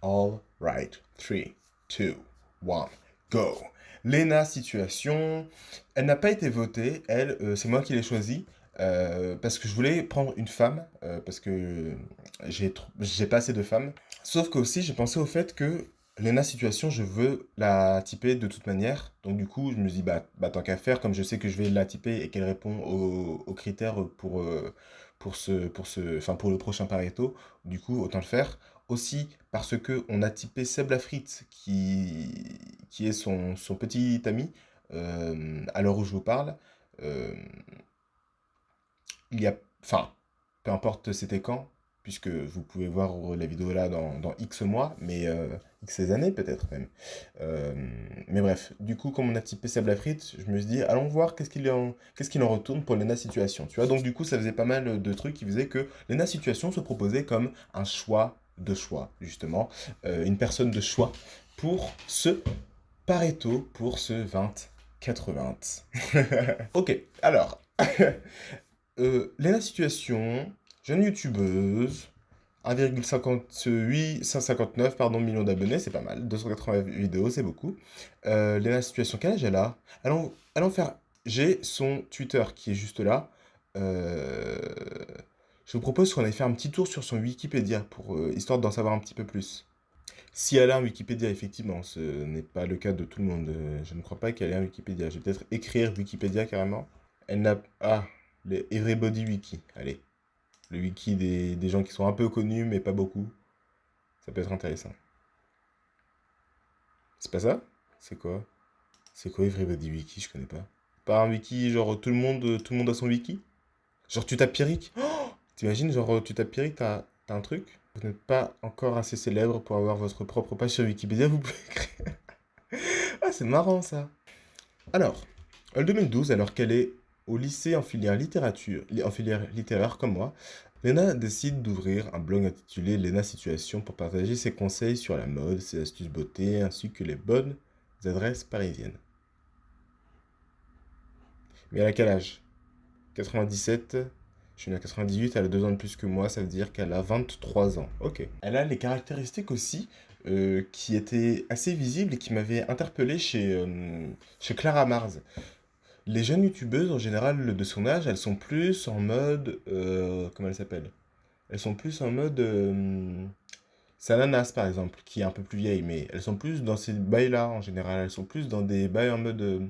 All right. 3, 2, 1, go. Lena situation, elle n'a pas été votée, elle, c'est moi qui l'ai choisie. Parce que je voulais prendre une femme, parce que j'ai pas assez de femmes. Sauf que aussi, j'ai pensé au fait que Lena Situation, je veux la typer de toute manière. Donc du coup, je me dis, tant qu'à faire, comme je sais que je vais la typer et qu'elle répond aux critères pour le prochain Pareto, du coup, autant le faire. Aussi parce que on a typé Seb Lafrite, qui est son petit ami, à l'heure où je vous parle. Euh, il y a, enfin, peu importe c'était quand, puisque vous pouvez voir la vidéo là dans X mois, mais X années peut-être même. Euh, mais bref, du coup, comme on a typé Seb Lafrite, je me suis dit, allons voir qu'est-ce qu'il en retourne pour Lena Situation. Tu vois, donc du coup, ça faisait pas mal de trucs qui faisaient que Lena Situation se proposait comme un choix, justement, une personne de choix pour ce Pareto, pour ce 20-80. Ok, alors. Léna Situation, jeune youtubeuse, 1,59 pardon, millions d'abonnés, c'est pas mal. 280 vidéos, c'est beaucoup. Léna Situation, quel âge elle a? Allons faire. J'ai son Twitter qui est juste là. Euh, je vous propose qu'on aille faire un petit tour sur son Wikipédia pour histoire d'en savoir un petit peu plus. Si elle a un Wikipédia, effectivement, ce n'est pas le cas de tout le monde. Je ne crois pas qu'elle ait un Wikipédia. Je vais peut-être écrire Wikipédia carrément. Elle n'a... Ah, le Everybody Wiki. Allez, le wiki des gens qui sont un peu connus, mais pas beaucoup. Ça peut être intéressant. C'est pas ça? C'est quoi? C'est quoi Everybody Wiki? Je connais pas. Pas un wiki, genre tout le monde a son wiki? Genre tu tapes Pierrick? Oh, t'imagines, genre tu tapes Pierrick, t'as un truc? Vous n'êtes pas encore assez célèbre pour avoir votre propre page sur Wikipédia, vous pouvez créer. Ah, c'est marrant ça. Alors, en 2012, alors qu'elle est au lycée en filière littéraire comme moi, Lena décide d'ouvrir un blog intitulé Lena Situation pour partager ses conseils sur la mode, ses astuces beauté, ainsi que les bonnes adresses parisiennes. Mais elle a quel âge? 97, je suis né en 98, elle a 2 ans de plus que moi, ça veut dire qu'elle a 23 ans. Ok. Elle a les caractéristiques aussi qui étaient assez visibles et qui m'avaient interpellé chez Clara Mars. Les jeunes youtubeuses, en général, de son âge, elles sont plus en mode... comment elles s'appellent? Elles sont plus en mode... c'est Ananas, par exemple, qui est un peu plus vieille, mais elles sont plus dans ces bails-là, en général. Elles sont plus dans des bails en mode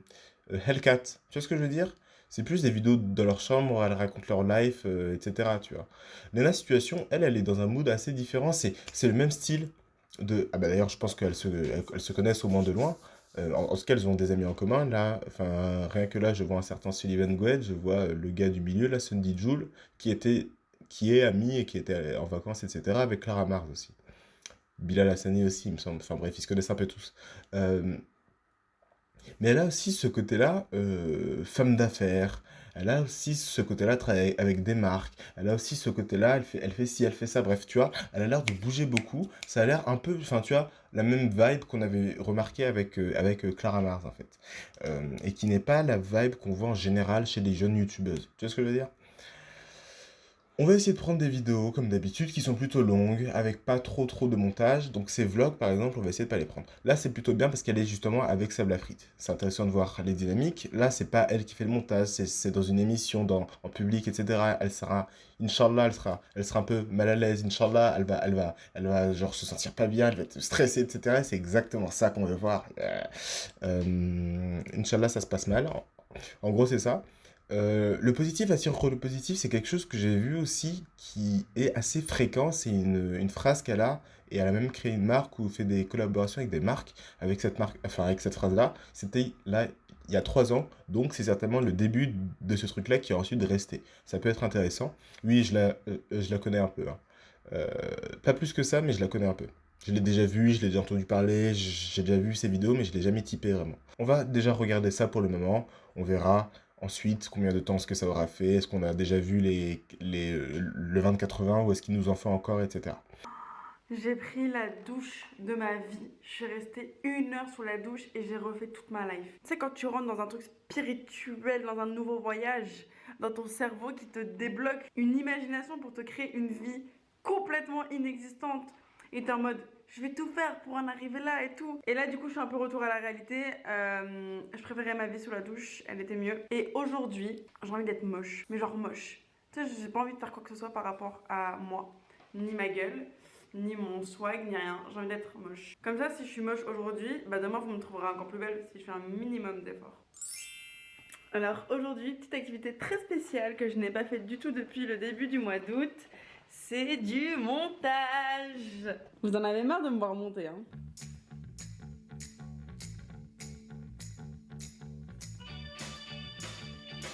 Hellcat. Tu vois ce que je veux dire? C'est plus des vidéos dans leur chambre, elles racontent leur life, etc., tu vois. Lena Situation, elle est dans un mood assez différent. C'est le même style de... Ah bah d'ailleurs, je pense qu'elles se connaissent au moins de loin. En tout cas, elles ont des amis en commun. Là, enfin, rien que là, je vois un certain Sullivan Goued, je vois le gars du milieu, là, Sundy Joule, qui est ami et qui était en vacances, etc., avec Clara Mars aussi. Bilal Hassani aussi, il me semble. Enfin bref, ils se connaissent un peu tous. Euh, mais elle a aussi ce côté-là, femme d'affaires. Elle a aussi ce côté-là, travailler avec des marques. Elle a aussi ce côté-là, elle fait ci, elle fait ça. Bref, tu vois, elle a l'air de bouger beaucoup. Ça a l'air un peu, enfin, tu vois, la même vibe qu'on avait remarqué avec Clara Mars, en fait. Et qui n'est pas la vibe qu'on voit en général chez les jeunes youtubeuses. Tu vois ce que je veux dire? On va essayer de prendre des vidéos, comme d'habitude, qui sont plutôt longues, avec pas trop de montage. Donc ces vlogs, par exemple, on va essayer de pas les prendre. Là, c'est plutôt bien parce qu'elle est justement avec Sab Lafrite. C'est intéressant de voir les dynamiques. Là, c'est pas elle qui fait le montage, c'est dans une émission, en public, etc. Elle sera, Inch'Allah, elle sera un peu mal à l'aise. Inch'Allah, elle va genre se sentir pas bien, elle va être stressée, etc. C'est exactement ça qu'on veut voir. Inch'Allah, ça se passe mal. En gros, c'est ça. Le positif attire le positif, c'est quelque chose que j'ai vu aussi qui est assez fréquent. C'est une phrase qu'elle a, et elle a même créé une marque ou fait des collaborations avec des marques avec cette marque, enfin avec cette phrase-là. C'était là il y a 3 ans, donc c'est certainement le début de ce truc-là qui a ensuite resté. Ça peut être intéressant. Oui, je la connais un peu, hein. Euh, Pas plus que ça, mais je la connais un peu. Je l'ai déjà vu, je l'ai déjà entendu parler, j'ai déjà vu ses vidéos, mais je l'ai jamais typé vraiment. On va déjà regarder ça pour le moment. On verra ensuite combien de temps est-ce que ça aura fait. Est-ce qu'on a déjà vu le 20-80 ou est-ce qu'il nous en faut encore, etc. J'ai pris la douche de ma vie. Je suis restée 1 heure sous la douche et j'ai refait toute ma life. Tu sais, quand tu rentres dans un truc spirituel, dans un nouveau voyage, dans ton cerveau qui te débloque une imagination pour te créer une vie complètement inexistante. Et t'es en mode, Je vais tout faire pour en arriver là et tout. Et là, du coup, je suis un peu retour à la réalité. Je préférais ma vie sous la douche, elle était mieux. Et aujourd'hui, j'ai envie d'être moche. Mais genre moche. Tu sais, j'ai pas envie de faire quoi que ce soit par rapport à moi. Ni ma gueule, ni mon swag, ni rien. J'ai envie d'être moche. Comme ça, si je suis moche aujourd'hui, bah demain, vous me trouverez encore plus belle si je fais un minimum d'efforts. Alors aujourd'hui, petite activité très spéciale que je n'ai pas faite du tout depuis le début du mois d'août, c'est du montage. Vous en avez marre de me voir monter, hein?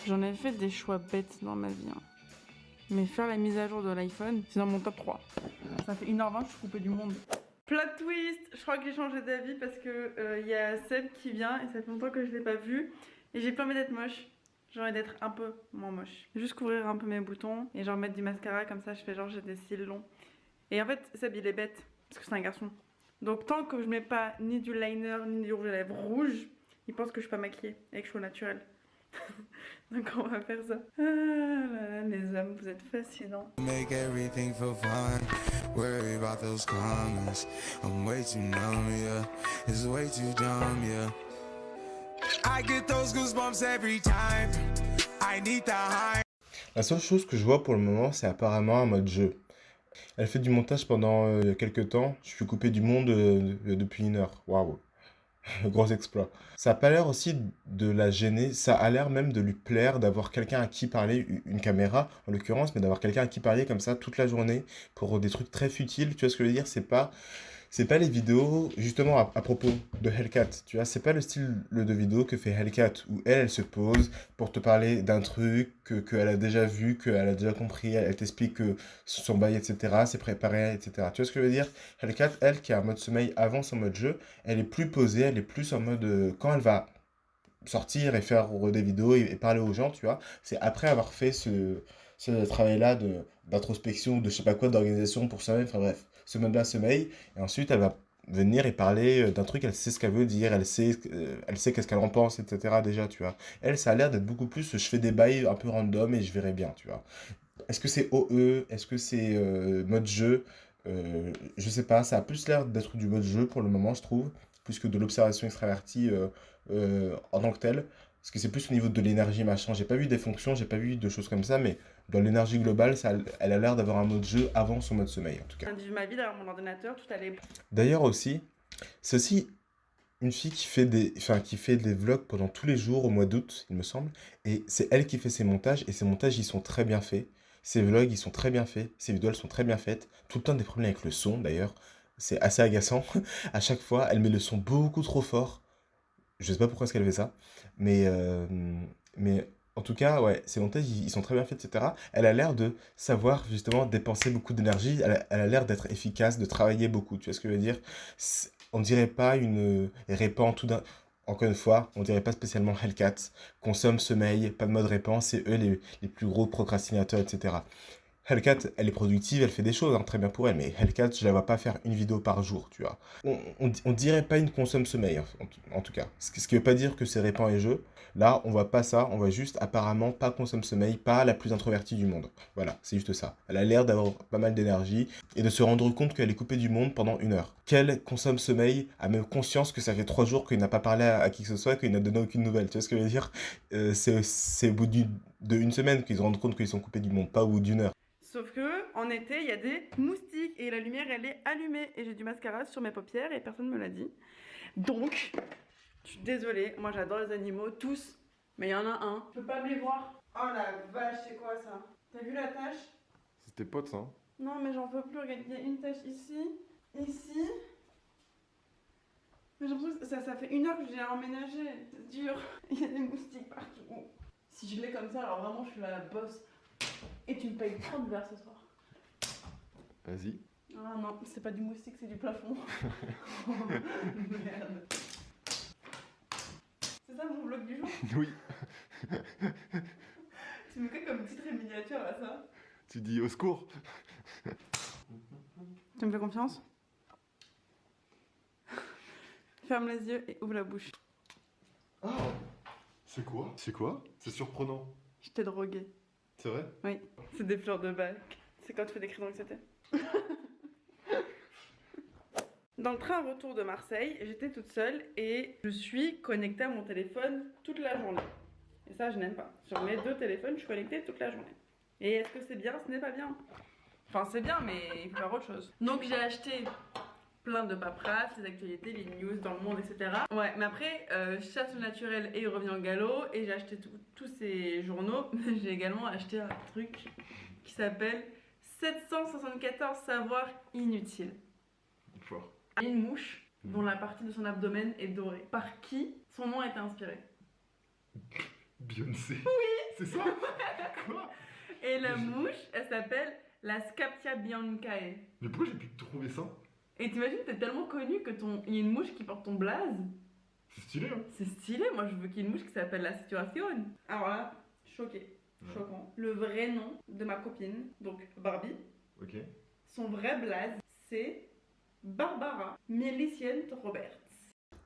J'en ai fait des choix bêtes dans ma vie, hein. Mais faire la mise à jour de l'iPhone, c'est dans mon top 3. Ça fait 1h20 que je suis coupée du monde. Plot twist, je crois que j'ai changé d'avis parce que y a Seb qui vient et ça fait longtemps que je l'ai pas vu. Et j'ai pas envie d'être moche. J'ai envie d'être un peu moins moche. Juste couvrir un peu mes boutons et genre mettre du mascara comme ça je fais genre j'ai des cils longs. Et en fait Seb il est bête parce que c'est un garçon. Donc tant que je mets pas ni du liner ni du rouge à lèvres rouge, il pense que je suis pas maquillée et que je suis au naturel. Donc on va faire ça. Ah là là, les hommes, vous êtes fascinants. Make everything feel fine. Worry about those comments. I'm way too numb, yeah. It's way too dumb, yeah. I get those goosebumps every time. I need the high. La seule chose que je vois pour le moment, c'est apparemment un mode jeu. Elle fait du montage pendant quelques temps. Je suis coupé du monde depuis 1 heure. Waouh! Gros exploit. Ça a pas l'air aussi de la gêner, ça a l'air même de lui plaire d'avoir quelqu'un à qui parler, une caméra en l'occurrence, mais d'avoir quelqu'un à qui parler comme ça toute la journée pour des trucs très futiles, tu vois ce que je veux dire? C'est pas les vidéos, justement à propos de Hellcat, tu vois, c'est pas le style de vidéo que fait Hellcat, où elle se pose pour te parler d'un truc qu'elle a déjà vu, qu'elle a déjà compris, elle t'explique que son bail, etc., c'est préparé, etc. Tu vois ce que je veux dire? Hellcat, elle, qui a un mode sommeil avant son mode jeu, elle est plus posée, elle est plus en mode, quand elle va sortir et faire des vidéos et parler aux gens, tu vois, c'est après avoir fait ce travail-là d'introspection, de je sais pas quoi, d'organisation pour soi-même, enfin bref, ce mode-là sommeil, et ensuite elle va venir et parler d'un truc, elle sait ce qu'elle veut dire, elle sait qu'est-ce qu'elle en pense, etc. déjà, tu vois. Elle, ça a l'air d'être beaucoup plus, je fais des bails un peu random et je verrai bien, tu vois. Est-ce que c'est OE? Est-ce que c'est mode jeu? Je sais pas, ça a plus l'air d'être du mode jeu pour le moment, je trouve, plus que de l'observation extravertie en tant que telle. Parce que c'est plus au niveau de l'énergie, machin. J'ai pas vu des fonctions, j'ai pas vu de choses comme ça, mais dans l'énergie globale, elle a l'air d'avoir un mode jeu avant son mode sommeil, en tout cas. J'ai vu ma vie derrière mon ordinateur, tout allait. D'ailleurs aussi, c'est aussi une fille qui fait des vlogs pendant tous les jours au mois d'août, il me semble. Et c'est elle qui fait ses montages, et ses montages, ils sont très bien faits. Ses vlogs, ils sont très bien faits. Ses vidéos, elles sont très bien faites. Tout le temps des problèmes avec le son, d'ailleurs. C'est assez agaçant. À chaque fois, elle met le son beaucoup trop fort. Je sais pas pourquoi est-ce qu'elle fait ça. Mais, euh, mais en tout cas, ouais, ses montages, ils sont très bien faits, etc. Elle a l'air de savoir, justement, dépenser beaucoup d'énergie. Elle a l'air d'être efficace, de travailler beaucoup. Tu vois ce que je veux dire? On dirait pas une répand tout d'un. Encore une fois, on dirait pas spécialement Hellcat. Consomme, sommeil, pas de mode répand, c'est eux les plus gros procrastinateurs, etc. Hellcat, elle est productive, elle fait des choses, hein, très bien pour elle, mais Hellcat, je la vois pas faire une vidéo par jour, tu vois. On dirait pas une consomme sommeil, hein, en tout cas. Ce qui veut pas dire que c'est répand et jeu. Là, on voit pas ça, on voit juste apparemment pas consomme sommeil, pas la plus introvertie du monde. Voilà, c'est juste ça. Elle a l'air d'avoir pas mal d'énergie et de se rendre compte qu'elle est coupée du monde pendant 1 heure. Qu'elle consomme sommeil a même conscience que ça fait 3 jours qu'il n'a pas parlé à qui que ce soit, qu'il n'a donné aucune nouvelle. Tu vois ce que je veux dire? C'est au bout de une semaine qu'ils se rendent compte qu'ils sont coupés du monde, pas au bout d'1 heure. Sauf que en été, il y a des moustiques et la lumière elle est allumée et j'ai du mascara sur mes paupières et personne ne me l'a dit. Donc, je suis désolée, moi j'adore les animaux, tous, mais il y en a un. Je peux pas me les voir. Oh la vache, c'est quoi ça? T'as vu la tache? C'est tes potes, ça, hein? Non mais j'en peux plus, regarde, il y a une tache ici, ici. Mais j'ai l'impression que ça fait 1 heure que j'ai emménagé, c'est dur. Il y a des moustiques partout. Si je l'ai comme ça, alors vraiment je suis la bosse. Et tu me payes 30 verres ce soir. Vas-y. Ah non, c'est pas du moustique, c'est du plafond. Oh, merde. C'est ça mon vlog du jour? Oui. Tu me fais comme titre et miniature à ça. Tu dis au secours. Tu me fais confiance? Ferme les yeux et ouvre la bouche. Ah, c'est quoi? C'est quoi? C'est surprenant. Je t'ai drogué. C'est vrai? Oui, c'est des fleurs de bac. C'est quand tu fais des crayons, etc. Dans le train retour de Marseille, j'étais toute seule et je suis connectée à mon téléphone toute la journée. Et ça, je n'aime pas. Sur mes 2 téléphones, je suis connectée toute la journée. Et est-ce que c'est bien? Ce n'est pas bien. Enfin, c'est bien, mais il faut faire autre chose. Donc, j'ai acheté plein de paperasses, les actualités, les news dans le monde, etc. Ouais, mais après, chasse au naturel et revient au galop. Et j'ai acheté tous ces journaux. J'ai également acheté un truc qui s'appelle 774 savoirs inutiles. Fort. Une mouche dont la partie de son abdomen est dorée. Par qui son nom a été inspiré? Beyoncé. Oui. C'est ça? Quoi? Et la mouche, elle s'appelle la Scaptia biancae. Mais pourquoi j'ai pu trouver ça? Et t'imagines, t'es tellement connu que il y a une mouche qui porte ton blaze. C'est stylé, hein? C'est stylé, moi je veux qu'il y ait une mouche qui s'appelle la Situation. Alors là, choqué. Ouais. Choquant. Le vrai nom de ma copine, donc Barbie, Ok. son vrai blaze, c'est Barbara Millicent Roberts.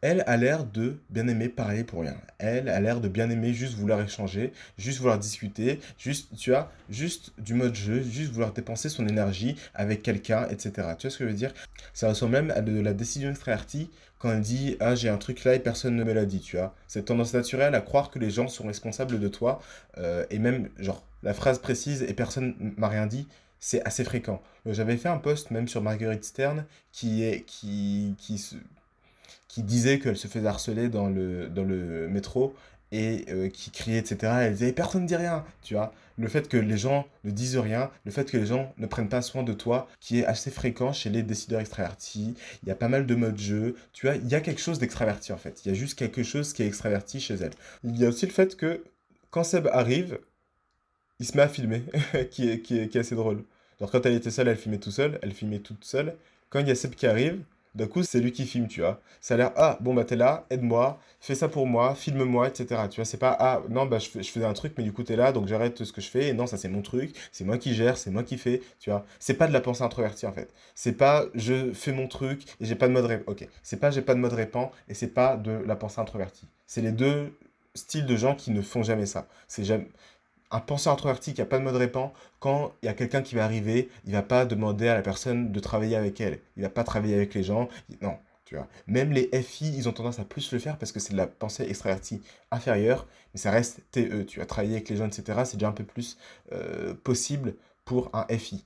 Elle a l'air de bien aimer parler pour rien. Elle a l'air de bien aimer juste vouloir échanger, juste vouloir discuter, juste, tu vois, juste du mode jeu, juste vouloir dépenser son énergie avec quelqu'un, etc. Tu vois ce que je veux dire? Ça ressemble même à de la décision extravertie quand elle dit ah j'ai un truc là et personne ne me l'a dit, tu vois. Cette tendance naturelle à croire que les gens sont responsables de toi et même genre la phrase précise et personne m'a rien dit. C'est assez fréquent. J'avais fait un post même sur Marguerite Stern qui disait qu'elle se faisait harceler dans le métro et qui criait, etc. Elle disait personne ne dit rien, tu vois. Le fait que les gens ne disent rien, le fait que les gens ne prennent pas soin de toi, qui est assez fréquent chez les décideurs extravertis. Il y a pas mal de modes jeu, tu vois. Il y a quelque chose d'extraverti en fait. Il y a juste quelque chose qui est extraverti chez elle. Il y a aussi le fait que quand Seb arrive, il se met à filmer, qui est assez drôle. Genre quand elle était seule, elle filmait tout seul, elle filmait toute seule. Quand il y a Seb qui arrive, d'un coup c'est lui qui filme, tu vois. Ça a l'air, ah bon bah t'es là, aide-moi, fais ça pour moi, filme-moi, etc. Tu vois, c'est pas, ah non bah je faisais un truc mais du coup t'es là donc j'arrête ce que je fais. Et non, ça c'est mon truc, c'est moi qui gère, c'est moi qui fais, tu vois. C'est pas de la pensée introvertie en fait. C'est pas je fais mon truc et j'ai pas de mode répand. Ok, c'est pas j'ai pas de mode répand et c'est pas de la pensée introvertie. C'est les deux styles de gens qui ne font jamais ça. C'est jamais un penseur introverti qui n'a pas de mode répand, quand il y a quelqu'un qui va arriver, il va pas demander à la personne de travailler avec elle. Il va pas travailler avec les gens. Non, tu vois. Même les FI, ils ont tendance à plus le faire parce que c'est de la pensée extravertie inférieure, mais ça reste TE. Tu vas travailler avec les gens, etc. C'est déjà un peu plus possible pour un FI.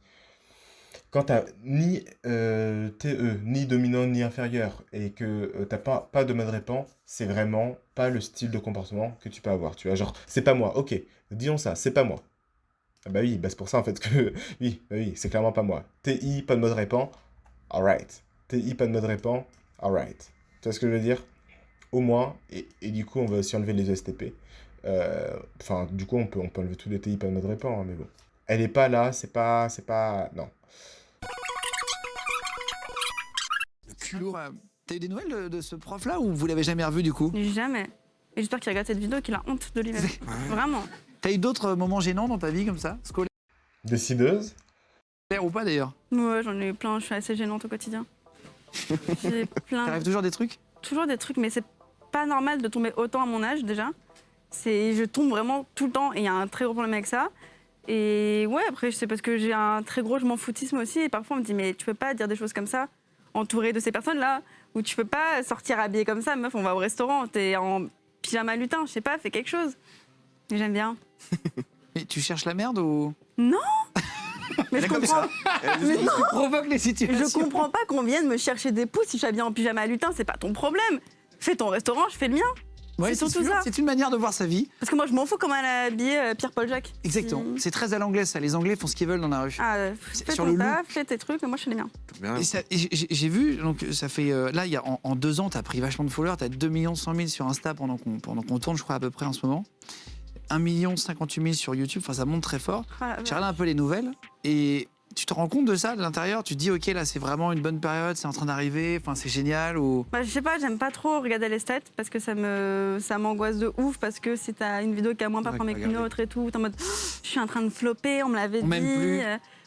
Quand tu n'as ni TE, ni dominant, ni inférieur, et que tu n'as pas de mode répand, c'est vraiment pas le style de comportement que tu peux avoir. Tu vois, genre, c'est pas moi, ok, disons ça, c'est pas moi. Ah bah oui, bah c'est pour ça en fait que. Oui, bah oui, c'est clairement pas moi. TI, pas de mode répand, alright. TI, pas de mode répand, alright. Tu vois ce que je veux dire? Au moins, et du coup, on va aussi enlever les ESTP. Enfin, du coup, on peut enlever tous les TI, pas de mode répand, hein, mais bon. Elle est pas là, c'est pas. Non. Incroyable. T'as eu des nouvelles de ce prof-là ou vous l'avez jamais revu du coup? Jamais. Et j'espère qu'il regarde cette vidéo et qu'il a honte de lui-même. Vraiment. T'as eu d'autres moments gênants dans ta vie comme ça? Scolaire Décideuse? ou pas d'ailleurs? Ouais, j'en ai eu plein, je suis assez gênante au quotidien. J'ai plein. T'arrives toujours des trucs? Toujours des trucs, mais c'est pas normal de tomber autant à mon âge déjà. Je tombe vraiment tout le temps et il y a un très gros problème avec ça. Et ouais, après, c'est parce que j'ai un très gros je m'en foutisme aussi. Et parfois, on me dit, mais tu peux pas dire des choses comme ça, entourée de ces personnes-là, ou tu peux pas sortir habillée comme ça, meuf, on va au restaurant, t'es en pyjama lutin, je sais pas, fais quelque chose. Mais j'aime bien. Mais tu cherches la merde ou? Non. Mais je Comme comprends. ça. Mais non. Tu provoques les Je situations. comprends pas qu'on vienne me chercher des pouces si je suis habillée en pyjama lutin, c'est pas ton problème. Fais ton restaurant, je fais le mien. Ouais, c'est surtout sûr, ça. C'est une manière de voir sa vie. Parce que moi, je m'en fous comment elle a habillé Pierre-Paul Jacques. Exactement. C'est très à l'anglais ça. Les Anglais font ce qu'ils veulent dans la rue. Ah, C'est fais sur ton le taf, fais tes trucs, mais moi, je fais les miens. Et j'ai vu, donc ça fait. Là, il y a, en 2 ans, t'as pris vachement de followers. T'as 2 100 000 sur Insta pendant qu'on tourne, je crois, à peu près en ce moment. 1 58 000 sur YouTube. Enfin, ça monte très fort. Ah, J'ai regardé un peu les nouvelles et tu te rends compte de ça de l'intérieur. Tu te dis, ok, là, c'est vraiment une bonne période, c'est en train d'arriver, enfin, c'est génial. Ou... Bah, je sais pas, j'aime pas trop regarder les stats parce que ça m'angoisse de ouf. Parce que si t'as une vidéo qui a moins performé qu'une autre et tout, t'es en mode je suis en train de flopper, on me l'avait On m'aime dit. plus.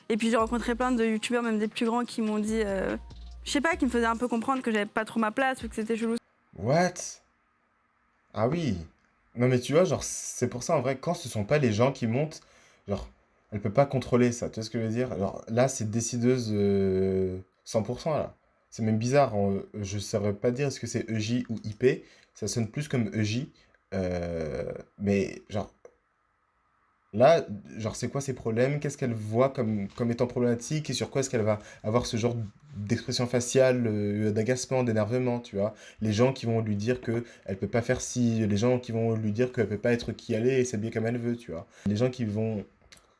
Et puis j'ai rencontré plein de youtubeurs, même des plus grands, qui m'ont dit, je sais pas, qui me faisaient un peu comprendre que j'avais pas trop ma place ou que c'était chelou. What? Ah oui. Non mais tu vois, genre, c'est pour ça en vrai, quand ce sont pas les gens qui montent, genre, elle peut pas contrôler ça, tu vois ce que je veux dire? Genre, là, c'est décideuse 100% là. C'est même bizarre, je saurais pas dire est-ce que c'est EJ ou IP, ça sonne plus comme EJ, mais genre, là, genre, c'est quoi ses problèmes? Qu'est-ce qu'elle voit comme étant problématique? Et sur quoi est-ce qu'elle va avoir ce genre d'expression faciale, d'agacement, d'énervement, tu vois? Les gens qui vont lui dire que elle peut pas faire ci, les gens qui vont lui dire qu'elle peut pas être qui elle est et s'habiller comme elle veut, tu vois? Les gens qui vont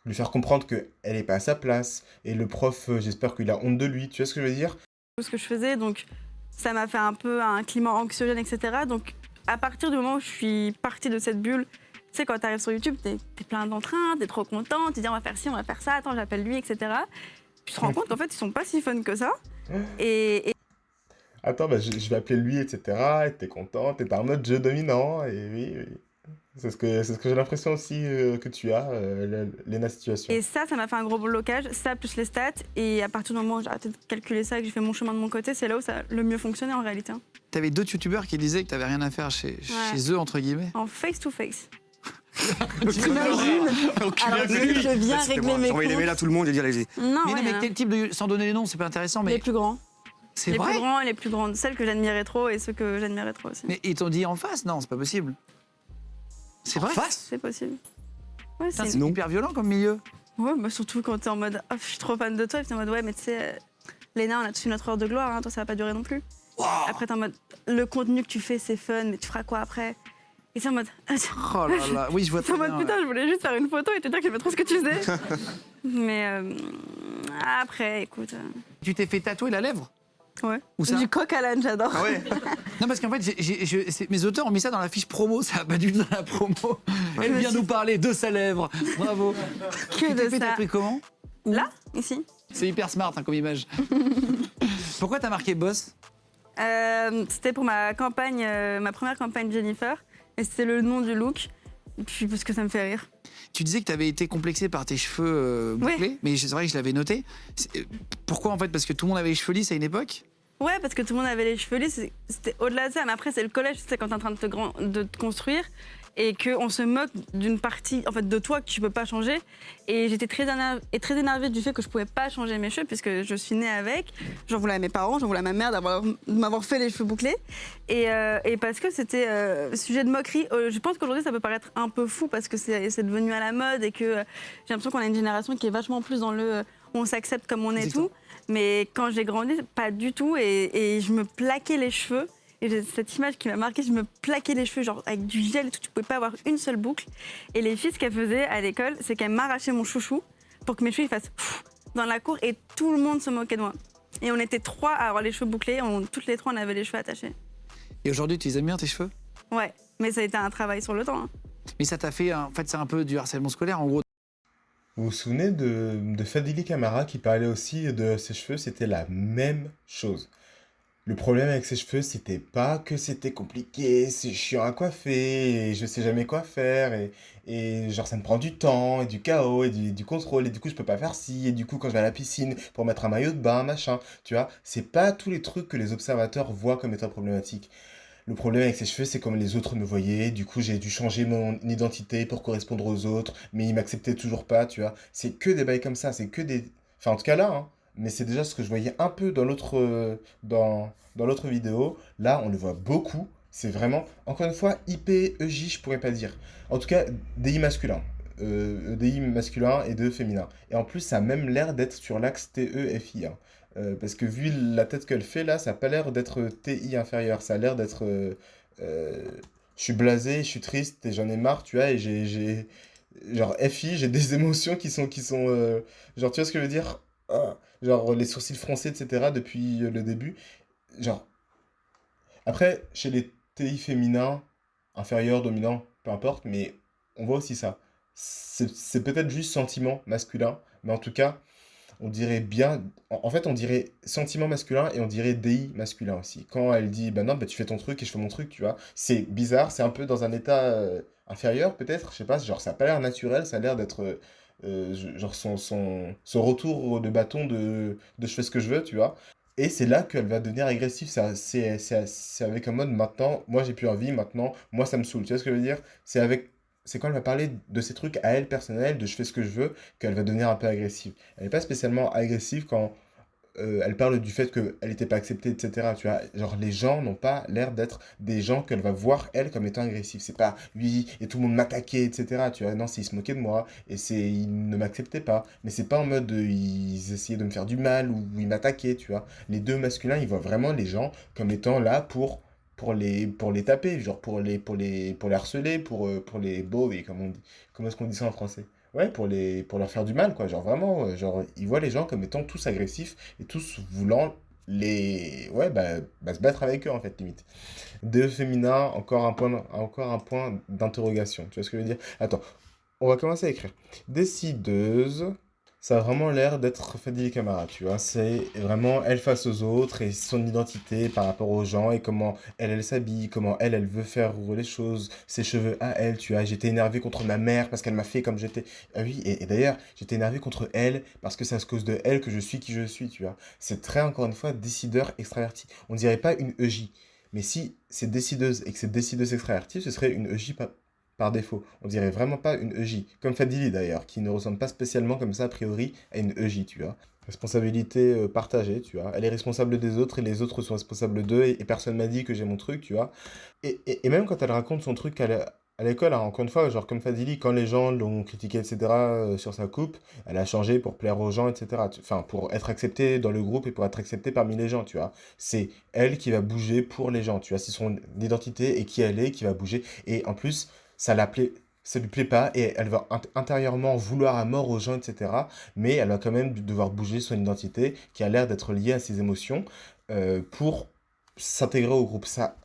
lui faire comprendre qu'elle est pas à sa place. Et le prof, j'espère qu'il a honte de lui, tu vois ce que je veux dire? Ce que je faisais, donc ça m'a fait un peu un climat anxiogène, etc. Donc à partir du moment où je suis partie de cette bulle, tu sais, quand tu arrives sur YouTube, t'es plein d'entrain, t'es trop content, tu dis on va faire ci, on va faire ça, attends, j'appelle lui, etc. Tu te rends compte qu'en fait, ils sont pas si fun que ça. Et Attends, bah, je vais appeler lui, etc. Et t'es content, t'es en mode jeu dominant. Et oui, oui. C'est ce que j'ai l'impression aussi que tu as, Lena Situation. ça m'a fait un gros blocage, ça plus les stats. Et à partir du moment où j'ai arrêté de calculer ça et que j'ai fait mon chemin de mon côté, c'est là où ça a le mieux fonctionné en réalité. T'avais d'autres youtubeurs qui disaient que t'avais rien à faire chez eux, entre guillemets. En face-to-face. T'imagines? Alors je viens régler mes J'envoyais des mails à comptes. tout le monde et dire allez-y. Non, Mais ouais, non, mais quel type de. Sans donner les noms, c'est pas intéressant, mais. les plus grands. C'est Les vrai. plus grands et les plus grandes. Celles que j'admirais trop et ceux que j'admirais trop aussi. Mais ils t'ont dit en face? Non, c'est pas possible. C'est vrai? Face? C'est possible. Ouais, Putain, c'est c'est hyper violent comme milieu. ouais, bah surtout quand t'es en mode oh, je suis trop fan de toi, et puis t'es en mode ouais, mais tu sais, Léna, on a tous eu notre heure de gloire, hein, toi ça va pas durer non plus. Après, t'es en mode le contenu que tu fais, c'est fun, mais tu feras quoi après? Et c'est en mode. Oh là là. Oui, je vois C'est en très mode bien. putain, je voulais juste faire une photo et te dire que j'aimais trop ce que tu faisais. Mais après, écoute. Tu t'es fait tatouer la lèvre? Ouais. Où ça? Du coq à l'âne, j'adore. Ah ouais? Non, parce qu'en fait, mes auteurs ont mis ça dans la fiche promo, ça va pas du tout dans la promo. Elle vient nous parler de sa lèvre. Bravo. Tu Que t'es de fait ça. tatouer comment? Là, ici. C'est hyper smart hein, comme image. Pourquoi t'as marqué boss? C'était pour ma campagne, ma première campagne Jennifer. Et c'était le nom du look. Et puis parce que ça me fait rire. Tu disais que tu avais été complexé par tes cheveux bouclés, mais c'est vrai que je l'avais noté. Pourquoi en fait? Parce que tout le monde avait les cheveux lisses à une époque? Ouais, parce que tout le monde avait les cheveux lisses, c'était au-delà de ça. Mais après, c'est le collège, c'est quand t'es en train de te construire et qu'on se moque d'une partie en fait, de toi que tu peux pas changer. Et j'étais très énervée du fait que je pouvais pas changer mes cheveux puisque je suis née avec. J'en voulais à mes parents, j'en voulais à ma mère de m'avoir fait les cheveux bouclés. Et parce que c'était sujet de moquerie. Je pense qu'aujourd'hui, ça peut paraître un peu fou parce que c'est devenu à la mode et que j'ai l'impression qu'on a une génération qui est vachement plus dans le on s'accepte comme on est et Exactement. tout. Mais quand j'ai grandi, pas du tout. Et je me plaquais les cheveux. Et j'ai cette image qui m'a marquée, je me plaquais les cheveux genre avec du gel et tout, tu pouvais pas avoir une seule boucle. Et les filles, ce qu'elles faisaient à l'école, c'est qu'elles m'arrachaient mon chouchou pour que mes cheveux ils fassent pfff dans la cour et tout le monde se moquait de moi. Et on était trois à avoir les cheveux bouclés, toutes les trois on avait les cheveux attachés. Et aujourd'hui, tu les aimes bien tes cheveux? Ouais, mais ça a été un travail sur le temps. Hein. Mais ça t'a fait, en fait, c'est un peu du harcèlement scolaire en gros. Vous vous souvenez de Fadili Camara qui parlait aussi de ses cheveux? C'était la même chose. Le problème avec ses cheveux, c'était pas que c'était compliqué, c'est chiant à coiffer, et je sais jamais quoi faire, et genre ça me prend du temps, et du chaos, et du contrôle, et du coup je peux pas faire ci, et du coup quand je vais à la piscine pour mettre un maillot de bain, machin, tu vois, c'est pas tous les trucs que les observateurs voient comme étant problématiques. Le problème avec ses cheveux, c'est comme les autres me voyaient, du coup j'ai dû changer mon identité pour correspondre aux autres, mais ils m'acceptaient toujours pas, tu vois. C'est que des bails comme ça, c'est que des... Enfin en tout cas là, hein, mais c'est déjà ce que je voyais un peu dans dans l'autre vidéo. Là, on le voit beaucoup. C'est vraiment, encore une fois, IP, EJ, je pourrais pas dire. En tout cas, DI masculin. DI masculin et de féminin. Et en plus, ça a même l'air d'être sur l'axe TE-FI. Hein. Parce que vu la tête qu'elle fait là, ça a pas l'air d'être TI inférieur. Ça a l'air d'être. Je suis blasé, je suis triste et j'en ai marre, tu vois. Et genre FI, j'ai des émotions qui sont. Genre, tu vois ce que je veux dire? Ah, genre les sourcils froncés, etc. depuis le début. Genre, après, chez les TI féminins, inférieurs, dominants, peu importe, mais on voit aussi ça. C'est peut-être juste sentiment masculin, mais en tout cas, on dirait bien. En fait, on dirait sentiment masculin et on dirait DI masculin aussi. Quand elle dit, bah non, bah tu fais ton truc et je fais mon truc, tu vois. C'est bizarre, c'est un peu dans un état inférieur, peut-être, je sais pas, genre ça a pas l'air naturel, ça a l'air d'être. Genre son retour de bâton de je fais ce que je veux, tu vois. Et c'est là qu'elle va devenir agressive. C'est avec un mode maintenant, moi j'ai plus envie, maintenant, moi ça me saoule. Tu vois ce que je veux dire? C'est quand elle va parler de ces trucs à elle personnelle, de je fais ce que je veux, qu'elle va devenir un peu agressive. Elle n'est pas spécialement agressive quand elle parle du fait qu'elle n'était pas acceptée, etc. Tu vois, genre les gens n'ont pas l'air d'être des gens qu'elle va voir elle comme étant agressifs. C'est pas oui et tout le monde m'attaquait, etc. Tu vois, non, c'est ils se moquaient de moi et ils ne m'acceptaient pas. Mais c'est pas en mode ils essayaient de me faire du mal ou ils m'attaquaient, tu vois. Les deux masculins, ils voient vraiment les gens comme étant là pour les taper, genre pour les harceler, pour les bully, comme on dit. Comment est-ce qu'on dit ça en français? Ouais, pour leur faire du mal, quoi. Genre vraiment, genre, ils voient les gens comme étant tous agressifs et tous voulant ouais, se battre avec eux, en fait, limite. DE féminin, encore un point d'interrogation. Tu vois ce que je veux dire? Attends, on va commencer à écrire. Décideuse, ça a vraiment l'air d'être Fadili Camara, tu vois. C'est vraiment elle face aux autres et son identité par rapport aux gens et comment elle s'habille, comment elle veut faire les choses, ses cheveux à elle, tu vois. J'étais énervé contre ma mère parce qu'elle m'a fait comme j'étais. Ah oui, et d'ailleurs, j'étais énervé contre elle parce que c'est à cause de elle que je suis qui je suis, tu vois. C'est très, encore une fois, décideur extraverti. On dirait pas une EJ. Mais si c'est décideuse et que c'est décideuse extravertie, ce serait une EJ par défaut. On dirait vraiment pas une EJ. Comme Fadili d'ailleurs, qui ne ressemble pas spécialement comme ça a priori à une EJ, tu vois. Responsabilité partagée, tu vois. Elle est responsable des autres et les autres sont responsables d'eux et personne m'a dit que j'ai mon truc, tu vois. Et même quand elle raconte son truc à l'école, hein, encore une fois, genre comme Fadili, quand les gens l'ont critiqué, etc., sur sa coupe, elle a changé pour plaire aux gens, etc. Enfin, pour être acceptée dans le groupe et pour être acceptée parmi les gens, tu vois. C'est elle qui va bouger pour les gens, tu vois. C'est son identité et qui elle est qui va bouger. Et en plus, ça la plaît, ça lui plaît pas et elle va intérieurement vouloir à mort aux gens, etc. Mais elle va quand même devoir bouger son identité qui a l'air d'être liée à ses émotions pour s'intégrer au groupe. Ça,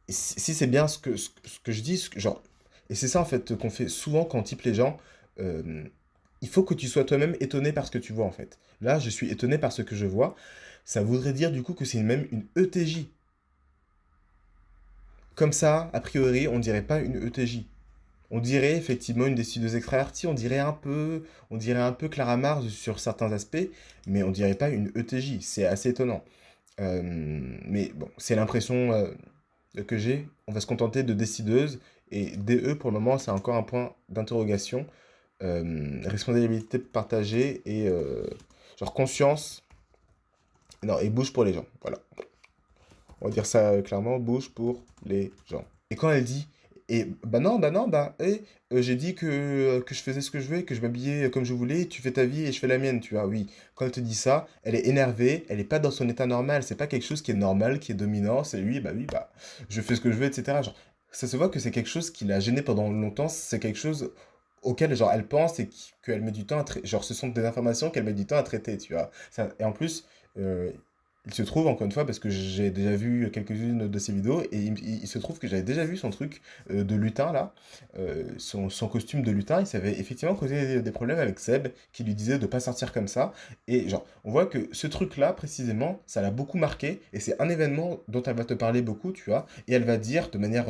si c'est bien ce que je dis, genre, et c'est ça en fait qu'on fait souvent quand on type les gens, euh, il faut que tu sois toi-même étonné par ce que tu vois en fait. Là, je suis étonné par ce que je vois. Ça voudrait dire du coup que c'est même une ETJ. Comme ça, a priori, on dirait pas une ETJ. On dirait effectivement une décideuse extravertie, on dirait un peu Clara Mars sur certains aspects, mais on dirait pas une ETJ. C'est assez étonnant. Mais bon, c'est l'impression que j'ai. On va se contenter de décideuse et DE pour le moment, c'est encore un point d'interrogation. Responsabilité partagée et genre conscience. Non, et bouge pour les gens. Voilà. On va dire ça clairement, bouge pour les gens. Et quand elle dit, et bah non, j'ai dit que je faisais ce que je veux, que je m'habillais comme je voulais, tu fais ta vie et je fais la mienne, tu vois, oui. Quand elle te dit ça, elle est énervée, elle est pas dans son état normal, c'est pas quelque chose qui est normal, qui est dominant, c'est lui, bah oui, bah, je fais ce que je veux, etc. Genre, ça se voit que c'est quelque chose qui l'a gênée pendant longtemps, c'est quelque chose auquel, genre, elle pense et qu'elle met du temps à traiter, genre, ce sont des informations qu'elle met du temps à traiter, tu vois. Et en plus, euh, il se trouve, encore une fois, parce que j'ai déjà vu quelques-unes de ses vidéos, et il se trouve que j'avais déjà vu son truc de lutin, là, son costume de lutin, il s'avait effectivement causé des problèmes avec Seb, qui lui disait de pas sortir comme ça, et genre, on voit que ce truc-là, précisément, ça l'a beaucoup marqué, et c'est un événement dont elle va te parler beaucoup, tu vois, et elle va dire de manière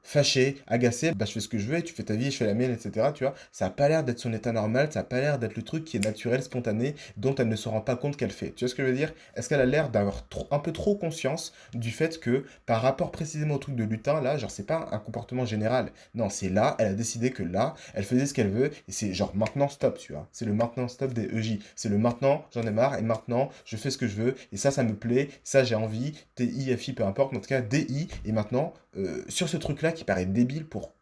fâché, agacé, bah je fais ce que je veux et tu fais ta vie, je fais la mienne, etc. Tu vois, ça a pas l'air d'être son état normal, ça a pas l'air d'être le truc qui est naturel, spontané, dont elle ne se rend pas compte qu'elle fait. Tu vois ce que je veux dire? Est-ce qu'elle a l'air d'avoir un peu trop conscience du fait que, par rapport précisément au truc de lutin, là, genre c'est pas un comportement général. Non, c'est là, elle a décidé que là, elle faisait ce qu'elle veut et c'est genre maintenant stop, tu vois. C'est le maintenant stop des EJ. C'est le maintenant, j'en ai marre et maintenant, je fais ce que je veux et ça me plaît, ça j'ai envie, TI, FI, peu importe, en tout cas DI et maintenant sur ce truc-là qui paraît débile pour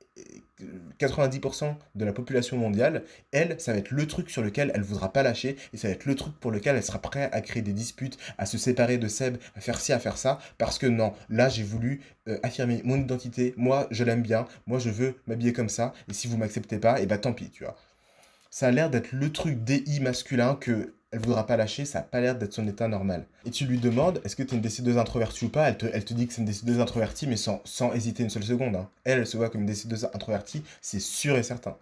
90% de la population mondiale, elle, ça va être le truc sur lequel elle voudra pas lâcher, et ça va être le truc pour lequel elle sera prête à créer des disputes, à se séparer de Seb, à faire ci, à faire ça, parce que non, là j'ai voulu affirmer mon identité, moi je l'aime bien, moi je veux m'habiller comme ça, et si vous m'acceptez pas, et bah tant pis, tu vois. Ça a l'air d'être le truc DI masculin que elle voudra pas lâcher, ça a pas l'air d'être son état normal. Et tu lui demandes, est-ce que tu es une décideuse introvertie ou pas, elle te dit que c'est une décideuse introvertie, mais sans hésiter une seule seconde, hein. Elle se voit comme une décideuse introvertie, c'est sûr et certain.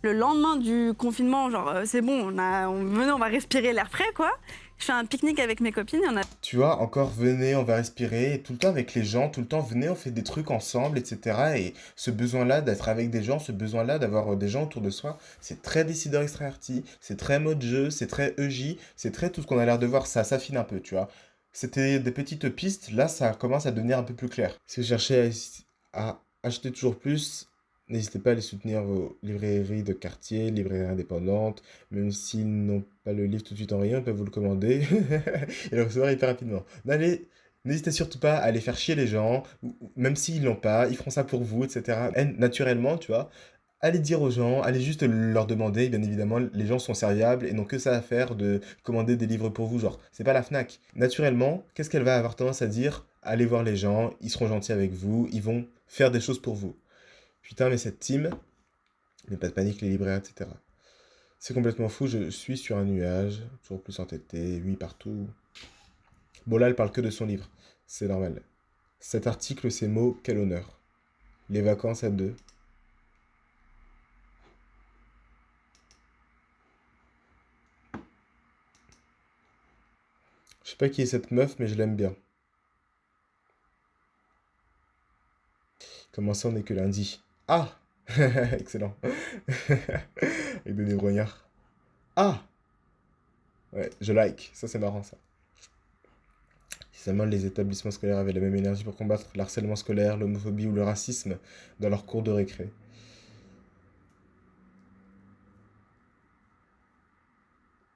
Le lendemain du confinement, genre c'est bon, venez, on va respirer l'air frais quoi. Je fais un pique-nique avec mes copines et on a... Tu vois, encore venez, on va respirer, et tout le temps avec les gens, tout le temps venez, on fait des trucs ensemble, etc. Et ce besoin-là d'être avec des gens, ce besoin-là d'avoir des gens autour de soi, c'est très décideur extraverti, c'est très mode jeu, c'est très EJ, c'est très tout ce qu'on a l'air de voir, ça s'affine un peu, tu vois. C'était des petites pistes, là ça commence à devenir un peu plus clair. Si vous cherchez à acheter toujours plus, N'hésitez pas à aller soutenir vos librairies de quartier, librairies indépendantes, même s'ils n'ont pas le livre tout de suite en rayon, ils peuvent vous le commander et le recevoir hyper rapidement. N'hésitez surtout pas à aller faire chier les gens, même s'ils l'ont pas, ils feront ça pour vous, etc. Et naturellement, tu vois, allez dire aux gens, allez juste leur demander, bien évidemment, les gens sont serviables et n'ont que ça à faire de commander des livres pour vous, genre, c'est pas la Fnac. Naturellement, qu'est-ce qu'elle va avoir tendance à dire? Allez voir les gens, ils seront gentils avec vous, ils vont faire des choses pour vous. Putain, mais cette team, mais pas de panique, les libraires, etc. C'est complètement fou, je suis sur un nuage, toujours plus entêté, oui, partout. Bon, là, elle parle que de son livre, c'est normal. Cet article, ces mots, quel honneur. Les vacances à deux. Je sais pas qui est cette meuf, mais je l'aime bien. Comment ça, on n'est que lundi? Ah! Excellent. Avec Denis Brognard. Ah! Ouais, je like. Ça, c'est marrant, ça. Si seulement les établissements scolaires avaient la même énergie pour combattre l'harcèlement scolaire, l'homophobie ou le racisme dans leurs cours de récré.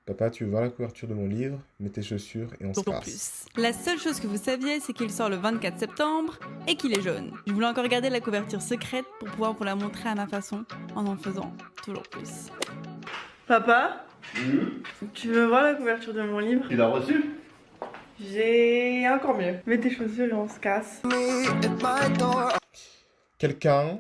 Papa, tu veux voir la couverture de mon livre? Mets tes chaussures et on se Pour casse. plus. La seule chose que vous saviez, c'est qu'il sort le 24 septembre et qu'il est jaune. Je voulais encore garder la couverture secrète pour pouvoir vous la montrer à ma façon, en faisant toujours plus. Papa, tu veux voir la couverture de mon livre? Tu l'as reçu? J'ai encore mieux. Mets tes chaussures et on se casse. Quelqu'un,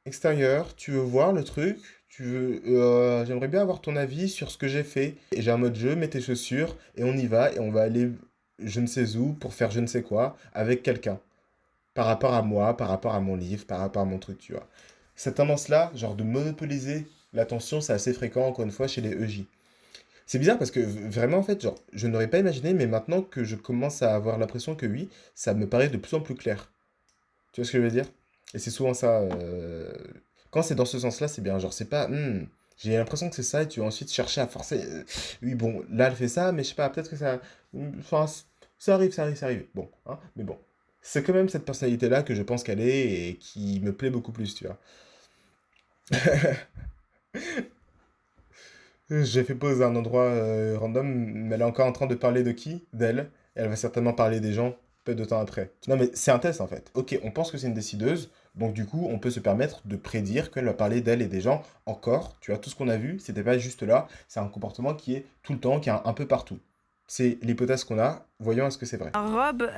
extérieur, tu veux voir le truc? J'aimerais bien avoir ton avis sur ce que j'ai fait. Et j'ai un mode jeu, mets tes chaussures et on y va et on va aller je ne sais où pour faire je ne sais quoi avec quelqu'un. Par rapport à moi, par rapport à mon livre, par rapport à mon truc, tu vois. Cette tendance-là, genre de monopoliser l'attention, c'est assez fréquent, encore une fois, chez les EJ. C'est bizarre parce que vraiment, en fait, genre, je n'aurais pas imaginé, mais maintenant que je commence à avoir l'impression que oui, ça me paraît de plus en plus clair. Tu vois ce que je veux dire? Et c'est souvent ça. Quand c'est dans ce sens-là, c'est bien. Genre, c'est pas. J'ai l'impression que c'est ça, et tu vas ensuite chercher à forcer. Oui, bon, là, elle fait ça, mais je sais pas, peut-être que ça. Enfin, ça arrive, ça arrive, ça arrive. Bon, hein, mais bon. C'est quand même cette personnalité-là que je pense qu'elle est et qui me plaît beaucoup plus, tu vois. J'ai fait pause à un endroit random, mais elle est encore en train de parler de qui? D'elle. Et elle va certainement parler des gens peu de temps après. Non, mais c'est un test en fait. Ok, on pense que c'est une décideuse, donc du coup, on peut se permettre de prédire qu'elle va parler d'elle et des gens encore. Tu vois, tout ce qu'on a vu, c'était pas juste là, c'est un comportement qui est tout le temps, qui est un peu partout. C'est l'hypothèse qu'on a, voyons est-ce que c'est vrai. Robe,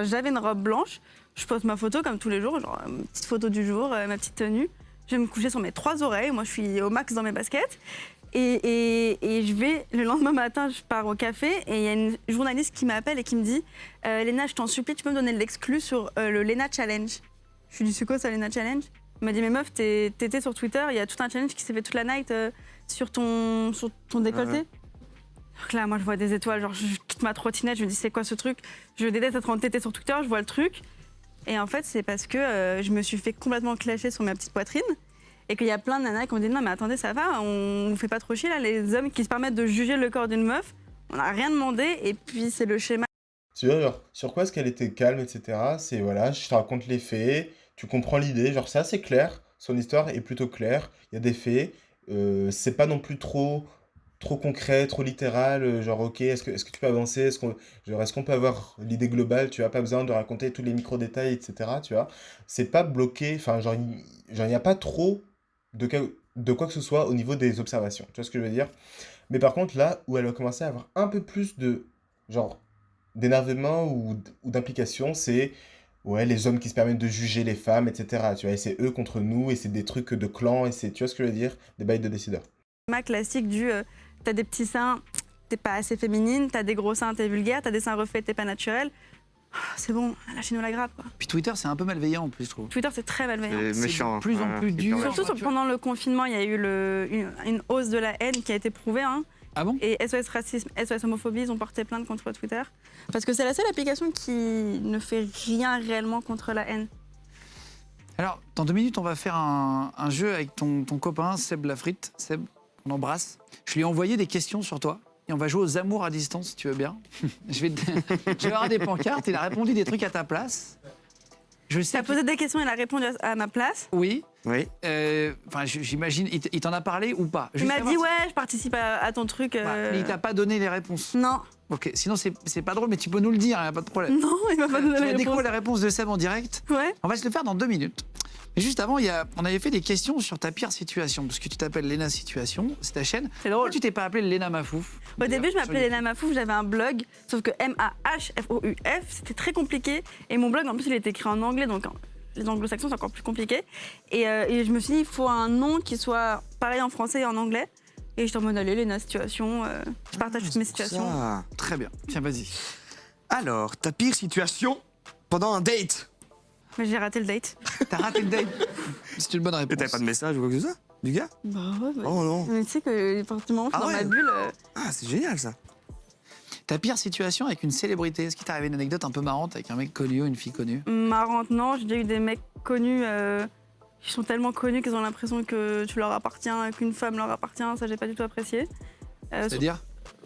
j'avais une robe blanche. Je pose ma photo comme tous les jours, genre une petite photo du jour, ma petite tenue. Je vais me coucher sur mes 3 oreilles. Moi, je suis au max dans mes baskets. Et je vais, le lendemain matin, je pars au café et il y a une journaliste qui m'appelle et qui me dit Léna, je t'en supplie, tu peux me donner de l'exclu sur le Léna Challenge. Je lui dis c'est quoi ça, Léna Challenge? Elle m'a dit mais meuf, t'étais sur Twitter, il y a tout un challenge qui s'est fait toute la night sur ton décolleté. Donc là, moi, je vois des étoiles, genre je quitte ma trottinette, je me dis c'est quoi ce truc? Je déteste être en tété sur Twitter, je vois le truc. Et en fait, c'est parce que je me suis fait complètement clasher sur ma petite poitrine. Et qu'il y a plein de nanas qui ont dit non mais attendez ça va, on vous fait pas trop chier là, les hommes qui se permettent de juger le corps d'une meuf, on n'a rien demandé et puis c'est le schéma. Tu vois, genre, sur quoi est-ce qu'elle était calme, etc. C'est voilà, je te raconte les faits, tu comprends l'idée, genre c'est assez clair, son histoire est plutôt claire, il y a des faits, c'est pas non plus trop concret, trop littéral, genre ok, est-ce que tu peux avancer, est-ce qu'on peut avoir l'idée globale, tu as pas besoin de raconter tous les micro-détails, etc. Tu vois, c'est pas bloqué, enfin genre il n'y a pas trop de quoi que ce soit au niveau des observations, tu vois ce que je veux dire? Mais par contre là où elle va commencer à avoir un peu plus de genre d'énervement ou d'implication, c'est ouais, les hommes qui se permettent de juger les femmes, etc. Tu vois, et c'est eux contre nous, et c'est des trucs de clan, et c'est, tu vois ce que je veux dire? Des bails de décideurs. Ma classique du t'as des petits seins, t'es pas assez féminine, t'as des gros seins, t'es vulgaire, t'as des seins refaits, t'es pas naturel. C'est bon, lâchez-nous la grappe quoi. Puis Twitter, c'est un peu malveillant en plus, je trouve. Twitter c'est très malveillant. C'est méchant. De plus en plus dur. Surtout pendant le confinement, il y a eu une hausse de la haine qui a été prouvée. Hein. Ah bon? Et SOS Racisme, SOS Homophobie, ils ont porté plainte contre Twitter. Parce que c'est la seule application qui ne fait rien réellement contre la haine. Alors, dans 2 minutes, on va faire un jeu avec ton copain, Seb Lafrite. Seb, on embrasse. Je lui ai envoyé des questions sur toi. Et on va jouer aux amours à distance, si tu veux bien. Je vais avoir des pancartes. Il a répondu des trucs à ta place. Je sais Il a posé des questions, il a répondu à ma place. Oui. Oui. Enfin, j'imagine, il t'en a parlé ou pas? Il Juste m'a savoir dit, si- ouais, je participe à ton truc. Mais il t'a pas donné les réponses. Non, Ok, sinon c'est pas drôle, mais tu peux nous le dire, y a pas de problème. non, il m'a pas donné Tu la vas réponse. découvrir les réponses de Seb en direct. Ouais. On va se le faire dans 2 minutes. Mais juste avant, on avait fait des questions sur ta pire situation, parce que tu t'appelles Léna Situation, c'est ta chaîne. C'est drôle. Pourquoi tu t'es pas appelée Léna Mafouf? Au début, je Sur m'appelais Léna Mafouf, j'avais un blog, sauf que M-A-H-F-O-U-F, c'était très compliqué. Et mon blog, en plus, il était écrit en anglais, donc les anglo-saxons, c'est encore plus compliqué. Et je me suis dit, il faut un nom qui soit pareil en français et en anglais. Et j'étais en mode, allez, Léna Situation, je partage toutes mes situations. Ça. Très bien, tiens, vas-y. Alors, ta pire situation pendant un date? Mais j'ai raté le date. T'as raté le date. C'est une bonne Et réponse. t'avais pas de message ou quoi que ce soit du gars? Bah ouais, bah. Oh non. Mais tu sais que, à partir du moment où je suis Ah dans ouais. ma bulle, Ah, c'est génial ça. Ta pire situation avec une célébrité. Est-ce qu'il t'est arrivé une anecdote un peu marrante avec un mec connu ou une fille connue? marrante, non, j'ai déjà eu des mecs connus qui sont tellement connus qu'ils ont l'impression que tu leur appartiens, qu'une femme leur appartient, ça j'ai pas du tout apprécié. C'est-à-dire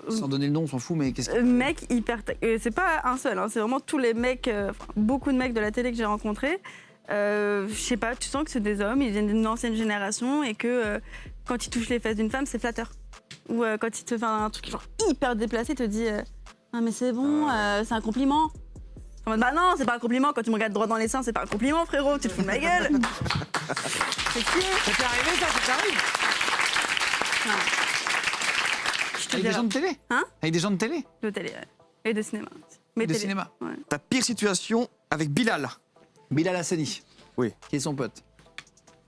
Sans donner le nom, on s'en fout, mais qu'est-ce que... Mec hyper... c'est pas un seul, hein, c'est vraiment tous les mecs, enfin, beaucoup de mecs de la télé que j'ai rencontrés. Je sais pas, tu sens que c'est des hommes, ils viennent d'une ancienne génération et que quand ils touchent les fesses d'une femme, c'est flatteur. Ou quand ils te font un truc genre hyper déplacé, ils te disent ah mais c'est bon, c'est un compliment. En mode, bah non, c'est pas un compliment, quand tu me regardes droit dans les seins, c'est pas un compliment frérot, tu te fous de ma gueule. C'est qui? Ça t'est arrivé ça t'arrive Je te Avec des dirai. gens de télé? Hein? Avec des gens de télé? De télé, ouais. Et de cinéma. Mais De télé. cinéma? Ouais. Ta pire situation avec Bilal? Bilal Hassani. Oui. Qui est son pote.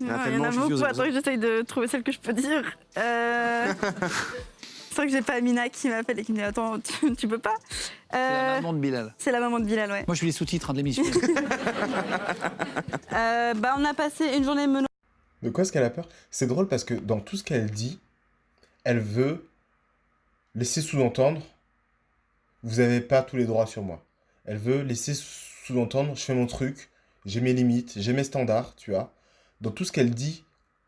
Il y en a Ouais, tellement, je suis sûr, beaucoup, c'est attends que j'essaye de trouver celle que je peux dire. C'est vrai que j'ai pas Amina qui m'appelle et qui me dit attends, tu peux pas. C'est la maman de Bilal. C'est la maman de Bilal, ouais. Moi, je suis les sous-titres de l'émission. Bah, on a passé une journée meno. De quoi est-ce qu'elle a peur? C'est drôle parce que dans tout ce qu'elle dit, elle veut laisser sous-entendre vous n'avez pas tous les droits sur moi. Elle veut laisser sous-entendre je fais mon truc, j'ai mes limites, j'ai mes standards, tu vois. Dans tout ce qu'elle dit,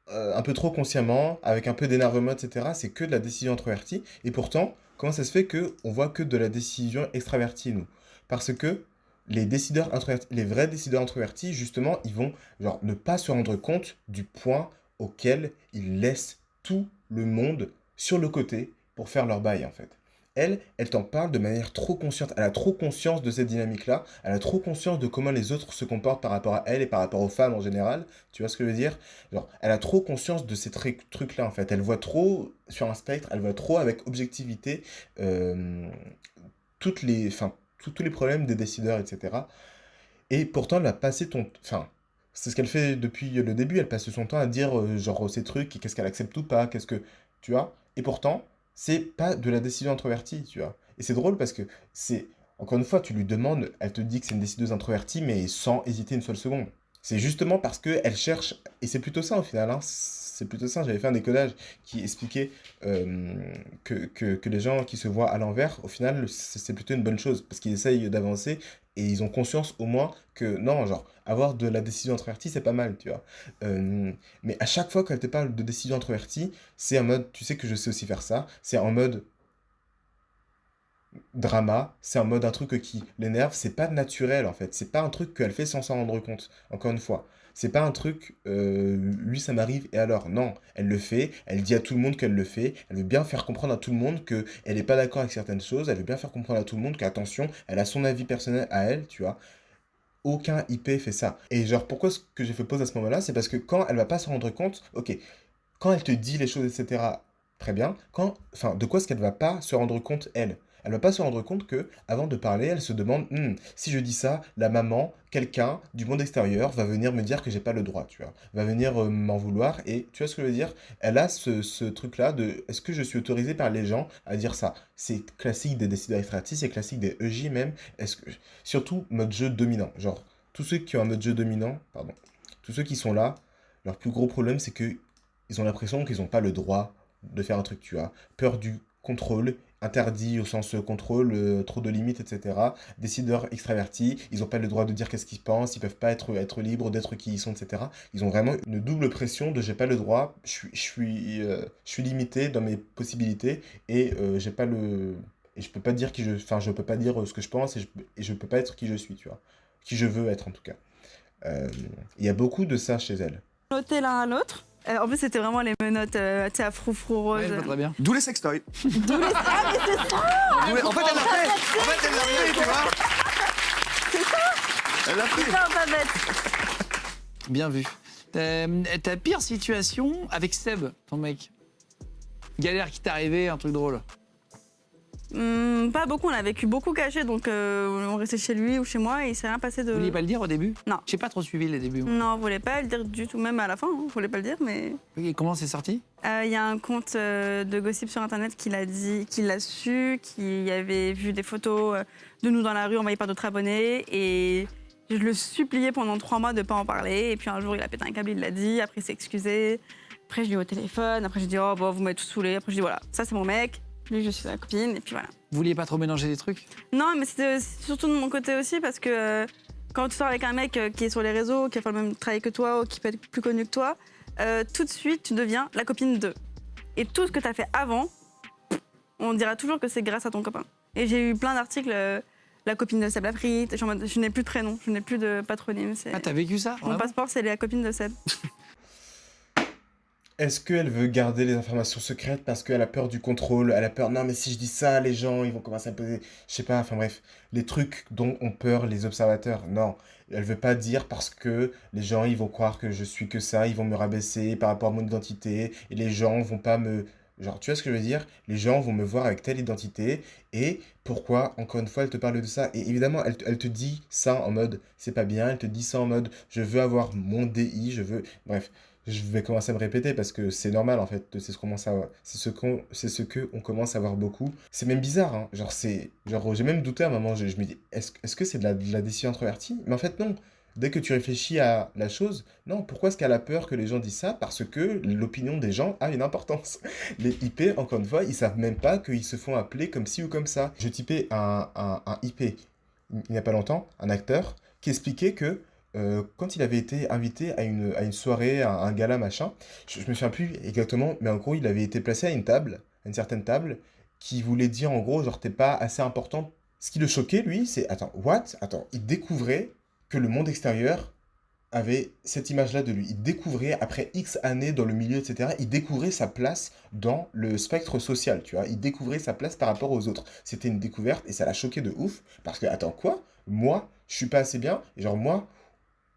un peu trop consciemment, avec un peu d'énervement, etc., c'est que de la décision introvertie. Et pourtant, comment ça se fait qu'on voit que de la décision extravertie, nous? Parce que les décideurs introvertis, les vrais décideurs introvertis, justement, ils vont genre, ne pas se rendre compte du point auquel ils laissent tout le monde sur le côté pour faire leur bail, en fait. Elle t'en parle de manière trop consciente. Elle a trop conscience de cette dynamique-là. Elle a trop conscience de comment les autres se comportent par rapport à elle et par rapport aux femmes en général. Tu vois ce que je veux dire? Genre, elle a trop conscience de ces trucs-là, en fait. Elle voit trop sur un spectre, elle voit trop avec objectivité tous les problèmes des décideurs, etc. Et pourtant, elle a passé c'est ce qu'elle fait depuis le début. Elle passe son temps à dire, genre, ces trucs, qu'est-ce qu'elle accepte ou pas, tu vois. Et pourtant, c'est pas de la décision introvertie, tu vois. Et c'est drôle parce que encore une fois, tu lui demandes, elle te dit que c'est une décideuse introvertie, mais sans hésiter une seule seconde. C'est justement parce qu'elle cherche, et c'est plutôt ça au final, hein, c'est plutôt ça, j'avais fait un décodage qui expliquait que les gens qui se voient à l'envers, au final, c'est plutôt une bonne chose, parce qu'ils essayent d'avancer, et ils ont conscience au moins que, non, genre, avoir de la décision introvertie, c'est pas mal, tu vois. Mais à chaque fois qu'elle te parle de décision introvertie, c'est en mode, tu sais que je sais aussi faire ça, c'est en mode drama, c'est en mode un truc qui l'énerve, c'est pas naturel en fait, c'est pas un truc qu'elle fait sans s'en rendre compte, encore une fois. C'est pas un truc, lui ça m'arrive et alors, non, elle le fait, elle dit à tout le monde qu'elle le fait, elle veut bien faire comprendre à tout le monde qu'elle n'est pas d'accord avec certaines choses, elle veut bien faire comprendre à tout le monde qu'attention, elle a son avis personnel à elle, tu vois. Aucun IP fait ça. Et genre, pourquoi ce que j'ai fait pause à ce moment-là, c'est parce que quand elle va pas se rendre compte, ok, quand elle te dit les choses, etc., très bien, de quoi est-ce qu'elle va pas se rendre compte, elle? Elle va pas se rendre compte que, avant de parler, elle se demande, si je dis ça, la maman, quelqu'un du monde extérieur va venir me dire que j'ai pas le droit, tu vois, va venir m'en vouloir, et tu vois ce que je veux dire? Elle a ce truc-là de, est-ce que je suis autorisé par les gens à dire ça? C'est classique des décideurs extravertis, c'est classique des EJ même, surtout mode jeu dominant, genre, tous ceux qui ont un mode jeu dominant, tous ceux qui sont là, leur plus gros problème, c'est que ils ont l'impression qu'ils n'ont pas le droit de faire un truc, tu vois, peur du contrôle, interdit au sens contrôle, trop de limites, etc. Décideurs extravertis, ils n'ont pas le droit de dire qu'est-ce qu'ils pensent, ils peuvent pas être libres d'être qui ils sont, etc. Ils ont vraiment une double pression de j'ai pas le droit, je suis limité dans mes possibilités et j'ai pas le et je peux pas dire je peux pas dire ce que je pense et je peux pas être qui je suis, tu vois, qui je veux être en tout cas. Il y a beaucoup de ça chez elle. Noté l'un à l'autre. En plus, c'était vraiment les menottes, tu sais, à froufrou rose. Ouais, je vois très bien. D'où les sextoys. Ah, mais c'est ça. En fait, elle l'a fait. En fait, elle l'a fait, tu vois. Elle l'a fait. Non, pas bête. Bien vu. Ta pire situation avec Seb, ton mec? Galère qui t'est arrivée, un truc drôle? Pas beaucoup, on a vécu beaucoup cachés, donc on restait chez lui ou chez moi et il s'est rien passé de... Vous vouliez pas le dire au début? Non. J'ai pas trop suivi les débuts. moi. Non, on voulait pas le dire du tout, même à la fin, on voulait pas le dire, mais... Et comment c'est sorti? Il y a un compte de gossip sur internet qui l'a dit, qui l'a su, qui avait vu des photos de nous dans la rue envoyées par d'autres abonnés et je le suppliais pendant 3 mois de pas en parler et puis un jour il a pété un câble, il l'a dit, après il s'est excusé, après je l'ai eu au téléphone, après j'ai dit oh bon vous m'avez tous saoulé, après je dis voilà, ça c'est mon mec, lui je suis sa copine et puis voilà. Vous vouliez pas trop mélanger des trucs? Non mais c'était surtout de mon côté aussi parce que quand tu sors avec un mec qui est sur les réseaux, qui a fait le même travail que toi ou qui peut être plus connu que toi, tout de suite, tu deviens la copine d'eux. Et tout ce que tu as fait avant, on dira toujours que c'est grâce à ton copain. Et j'ai eu plein d'articles, la copine de Seb Lafrite, je suis en mode, je n'ai plus de prénom, je n'ai plus de patronyme. Ah, t'as vécu ça? Mon Vraiment? passeport, c'est la copine de Seb. Est-ce qu'elle veut garder les informations secrètes parce qu'elle a peur du contrôle? Elle a peur, non mais si je dis ça, les gens, ils vont commencer à poser, je sais pas, enfin bref, les trucs dont ont peur les observateurs. Non, elle veut pas dire parce que les gens, ils vont croire que je suis que ça, ils vont me rabaisser par rapport à mon identité, et les gens vont pas me... Genre, tu vois ce que je veux dire? Les gens vont me voir avec telle identité, et pourquoi, encore une fois, elle te parle de ça? Et évidemment, elle te dit ça en mode, c'est pas bien, elle te dit ça en mode, je veux avoir mon DI, je veux... Bref. Je vais commencer à me répéter parce que c'est normal en fait, c'est ce que on commence à voir beaucoup. C'est même bizarre, hein. Genre j'ai même douté à un moment, je me dis, est-ce que c'est de la décision introvertie? Mais en fait non. Dès que tu réfléchis à la chose, non, pourquoi est-ce qu'elle a peur que les gens disent ça? Parce que l'opinion des gens a une importance. Les IP, encore une fois, ils savent même pas qu'ils se font appeler comme ci ou comme ça. Je typais un IP il n'y a pas longtemps, un acteur, qui expliquait que quand il avait été invité à une soirée, à un gala, machin, je me souviens plus exactement, mais en gros, il avait été placé à une table, à une certaine table, qui voulait dire en gros, genre, t'es pas assez important. Ce qui le choquait, lui, c'est, attends, what? Attends, il découvrait que le monde extérieur avait cette image-là de lui. Il découvrait, après X années dans le milieu, etc., il découvrait sa place dans le spectre social, tu vois. Il découvrait sa place par rapport aux autres. C'était une découverte et ça l'a choqué de ouf, parce que, attends, quoi? Moi, je suis pas assez bien, et genre, moi,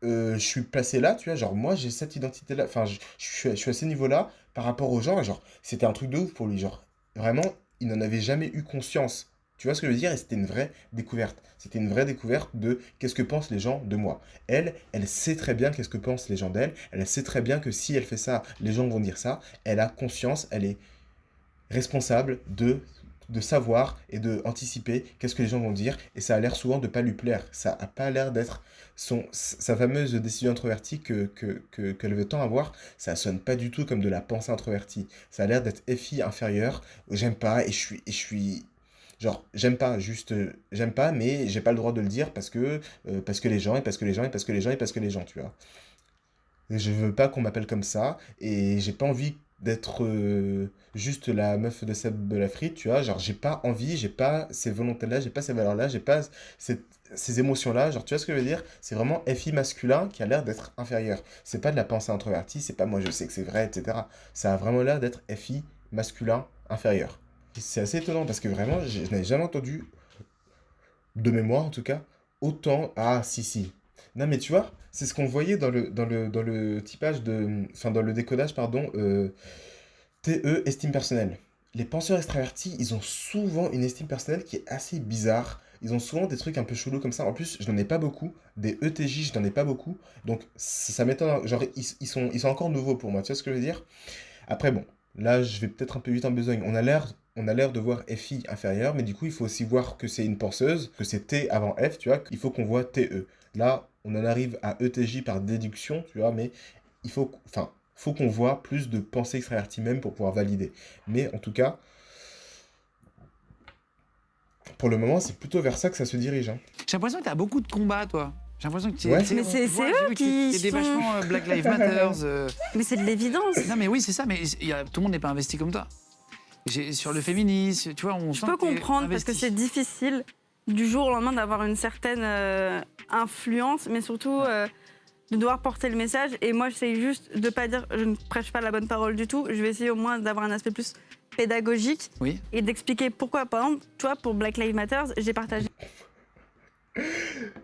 je suis placé là, tu vois, genre moi j'ai cette identité-là, enfin je suis à ce niveau-là par rapport aux gens, et genre c'était un truc de ouf pour lui, genre vraiment il n'en avait jamais eu conscience, tu vois ce que je veux dire, et c'était une vraie découverte, c'était une vraie découverte de qu'est-ce que pensent les gens de moi. Elle sait très bien qu'est-ce que pensent les gens d'elle, elle sait très bien que si elle fait ça, les gens vont dire ça, elle a conscience, elle est responsable de savoir et de anticiper qu'est-ce que les gens vont dire, et ça a l'air souvent de pas lui plaire, ça a pas l'air d'être sa fameuse décision introvertie qu'elle veut tant avoir, ça sonne pas du tout comme de la pensée introvertie, ça a l'air d'être FI inférieur, j'aime pas, et je suis genre, j'aime pas, juste, j'aime pas, mais j'ai pas le droit de le dire parce que les gens, et parce que les gens, et parce que les gens, et parce que les gens, tu vois. Et je veux pas qu'on m'appelle comme ça, et j'ai pas envie d'être juste la meuf de Seb de la frite, tu vois, genre j'ai pas envie, j'ai pas ces volontés-là, j'ai pas ces valeurs-là, j'ai pas ces émotions-là, genre tu vois ce que je veux dire? C'est vraiment FI masculin qui a l'air d'être inférieur. C'est pas de la pensée introvertie, c'est pas moi je sais que c'est vrai, etc. Ça a vraiment l'air d'être FI masculin inférieur. C'est assez étonnant parce que vraiment, je n'avais jamais entendu, de mémoire en tout cas, autant... Ah si. Non mais tu vois, c'est ce qu'on voyait dans le typage de... Enfin dans le décodage, pardon, TE, estime personnelle. Les penseurs extravertis, ils ont souvent une estime personnelle qui est assez bizarre. Ils ont souvent des trucs un peu chelous comme ça. En plus, je n'en ai pas beaucoup. Des ETJ, je n'en ai pas beaucoup. Donc, ça m'étonne. Genre, ils sont encore nouveaux pour moi. Tu vois ce que je veux dire? Après, bon, là, je vais peut-être un peu vite en besogne. On a l'air de voir FI inférieur, mais du coup, il faut aussi voir que c'est une penseuse, que c'est T avant F, tu vois. Il faut qu'on voit TE. Là, on en arrive à ETJ par déduction, tu vois, mais il faut... Enfin... faut qu'on voit plus de pensée extravertie même pour pouvoir valider. Mais en tout cas, pour le moment, c'est plutôt vers ça que ça se dirige. Hein. J'ai l'impression que t'as beaucoup de combats, toi. J'ai l'impression que tu Ouais. Mais c'est eux qui t'es sont- vachement Black Lives Matter. Mais c'est de l'évidence. Non, mais oui, c'est ça, mais tout le monde n'est pas investi comme toi. Sur le féminisme, tu vois, on Je sent peux que t'es comprendre parce que investi. c'est difficile du jour au lendemain d'avoir une certaine influence, mais surtout de devoir porter le message. Et moi, j'essaye juste de pas dire je ne prêche pas la bonne parole du tout. Je vais essayer au moins d'avoir un aspect plus pédagogique Oui. et d'expliquer pourquoi. Par exemple, tu vois, pour Black Lives Matter, j'ai partagé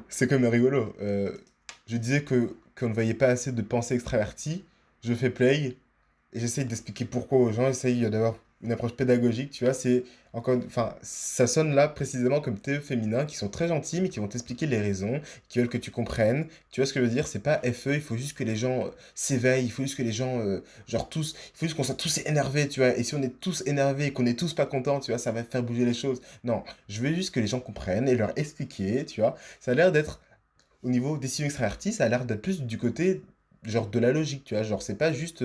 C'est quand même rigolo. Je disais qu'on ne voyait pas assez de pensée extravertie. Je fais play et j'essaye d'expliquer pourquoi aux gens. J'essaye d'avoir une approche pédagogique, tu vois. C'est encore, enfin, ça sonne là précisément comme TE féminins qui sont très gentils, mais qui vont t'expliquer les raisons, qui veulent que tu comprennes. Tu vois ce que je veux dire? C'est pas FE, il faut juste que les gens s'éveillent, il faut juste que les gens, genre tous, il faut juste qu'on soit tous énervés, tu vois. Et si on est tous énervés et qu'on est tous pas contents, tu vois, ça va faire bouger les choses. Non, je veux juste que les gens comprennent et leur expliquer, tu vois. Ça a l'air d'être au niveau décision extravertie, ça a l'air d'être plus du côté genre de la logique, tu vois. Genre, c'est pas juste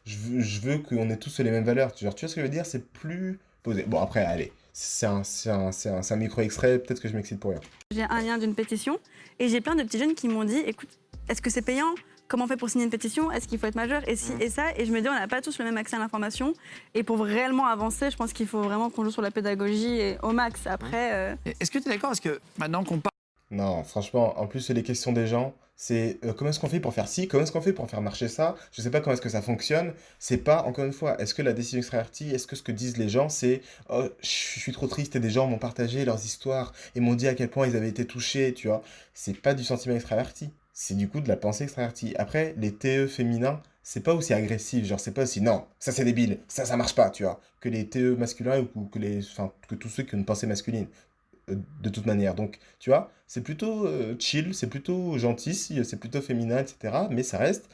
je veux qu'on ait tous les mêmes valeurs. Genre, tu vois ce que je veux dire? C'est plus posé. Bon, après, allez, c'est un micro-extrait, peut-être que je m'excite pour rien. un lien d'une pétition et j'ai plein de petits jeunes qui m'ont dit écoute, est-ce que c'est payant? Comment on fait pour signer une pétition? Est-ce qu'il faut être majeur? Et si et ça? Et je me dis, on n'a pas tous le même accès à l'information. Et pour réellement avancer, je pense qu'il faut vraiment qu'on joue sur la pédagogie et au max. Après, Est-ce que tu es d'accord? Parce que maintenant qu'on parle Non, franchement, en plus, c'est les questions des gens. C'est comment est-ce qu'on fait pour faire ci, comment est-ce qu'on fait pour faire marcher ça, je sais pas comment est-ce que ça fonctionne. C'est pas, encore une fois, est-ce que la décision extravertie, est-ce que ce que disent les gens, c'est oh, je suis trop triste et des gens m'ont partagé leurs histoires et m'ont dit à quel point ils avaient été touchés, tu vois. C'est pas du sentiment extraverti, c'est du coup de la pensée extravertie. Après, les TE féminins, c'est pas aussi agressif, genre c'est pas aussi non, ça c'est débile, ça marche pas, tu vois, que les TE masculins ou que enfin, que tous ceux qui ont une pensée masculine de toute manière. Donc, tu vois, c'est plutôt chill, c'est plutôt gentil, c'est plutôt féminin, etc. Mais ça reste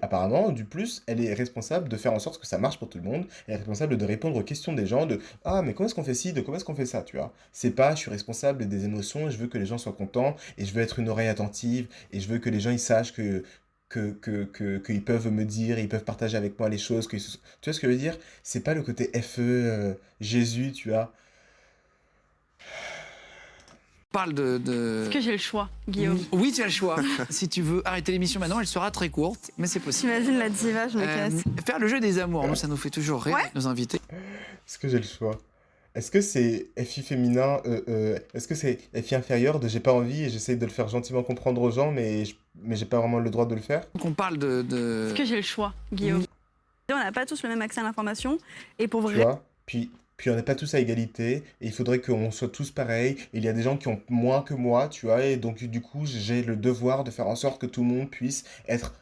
apparemment, du plus, elle est responsable de faire en sorte que ça marche pour tout le monde. Elle est responsable de répondre aux questions des gens, de ah, mais comment est-ce qu'on fait ci, de comment est-ce qu'on fait ça, tu vois. C'est pas, je suis responsable des émotions, et je veux que les gens soient contents, et je veux être une oreille attentive, et je veux que les gens ils sachent qu'ils peuvent me dire, ils peuvent partager avec moi les choses. Tu vois ce que je veux dire? C'est pas le côté FE, Jésus, tu vois. parle est-ce que j'ai le choix, Guillaume? Oui, tu as le choix. Si tu veux arrêter l'émission maintenant, elle sera très courte, mais c'est possible. T'imagines la diva, je me casse. Faire le jeu des amours, nous, ça nous fait toujours rire, Ouais. avec nos invités. Est-ce que j'ai le choix? Est-ce que c'est FI féminin, est-ce que c'est FI inférieur de j'ai pas envie et j'essaye de le faire gentiment comprendre aux gens, mais j'ai pas vraiment le droit de le faire? Donc on parle Est-ce que j'ai le choix, Guillaume? On n'a pas tous le même accès à l'information. Et pour Tu vrai, vois? Puis on n'est pas tous à égalité, et il faudrait qu'on soit tous pareils, et il y a des gens qui ont moins que moi, tu vois, et donc du coup, j'ai le devoir de faire en sorte que tout le monde puisse être,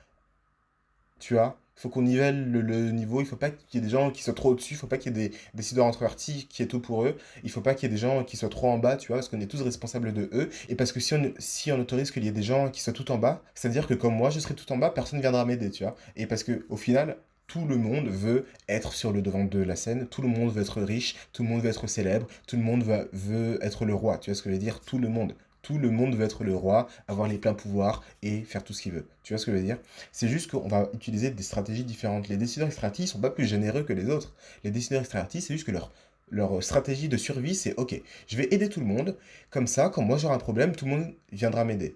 tu vois? Il faut qu'on nivelle le niveau, il faut pas qu'il y ait des gens qui soient trop au-dessus, il faut pas qu'il y ait des décideurs introvertis qui aient tout pour eux, il faut pas qu'il y ait des gens qui soient trop en bas, tu vois, parce qu'on est tous responsables de eux, et parce que si on autorise qu'il y ait des gens qui soient tout en bas, c'est-à-dire que comme moi je serai tout en bas, personne ne viendra m'aider, tu vois, et parce que au final, tout le monde veut être sur le devant de la scène, tout le monde veut être riche, tout le monde veut être célèbre, tout le monde veut être le roi, tu vois ce que je veux dire? Tout le monde. Tout le monde veut être le roi, avoir les pleins pouvoirs et faire tout ce qu'il veut. Tu vois ce que je veux dire? C'est juste qu'on va utiliser des stratégies différentes. Les décideurs extravertis ne sont pas plus généreux que les autres. Les décideurs extravertis, c'est juste que leur stratégie de survie, c'est ok, je vais aider tout le monde, comme ça, quand moi j'aurai un problème, tout le monde viendra m'aider.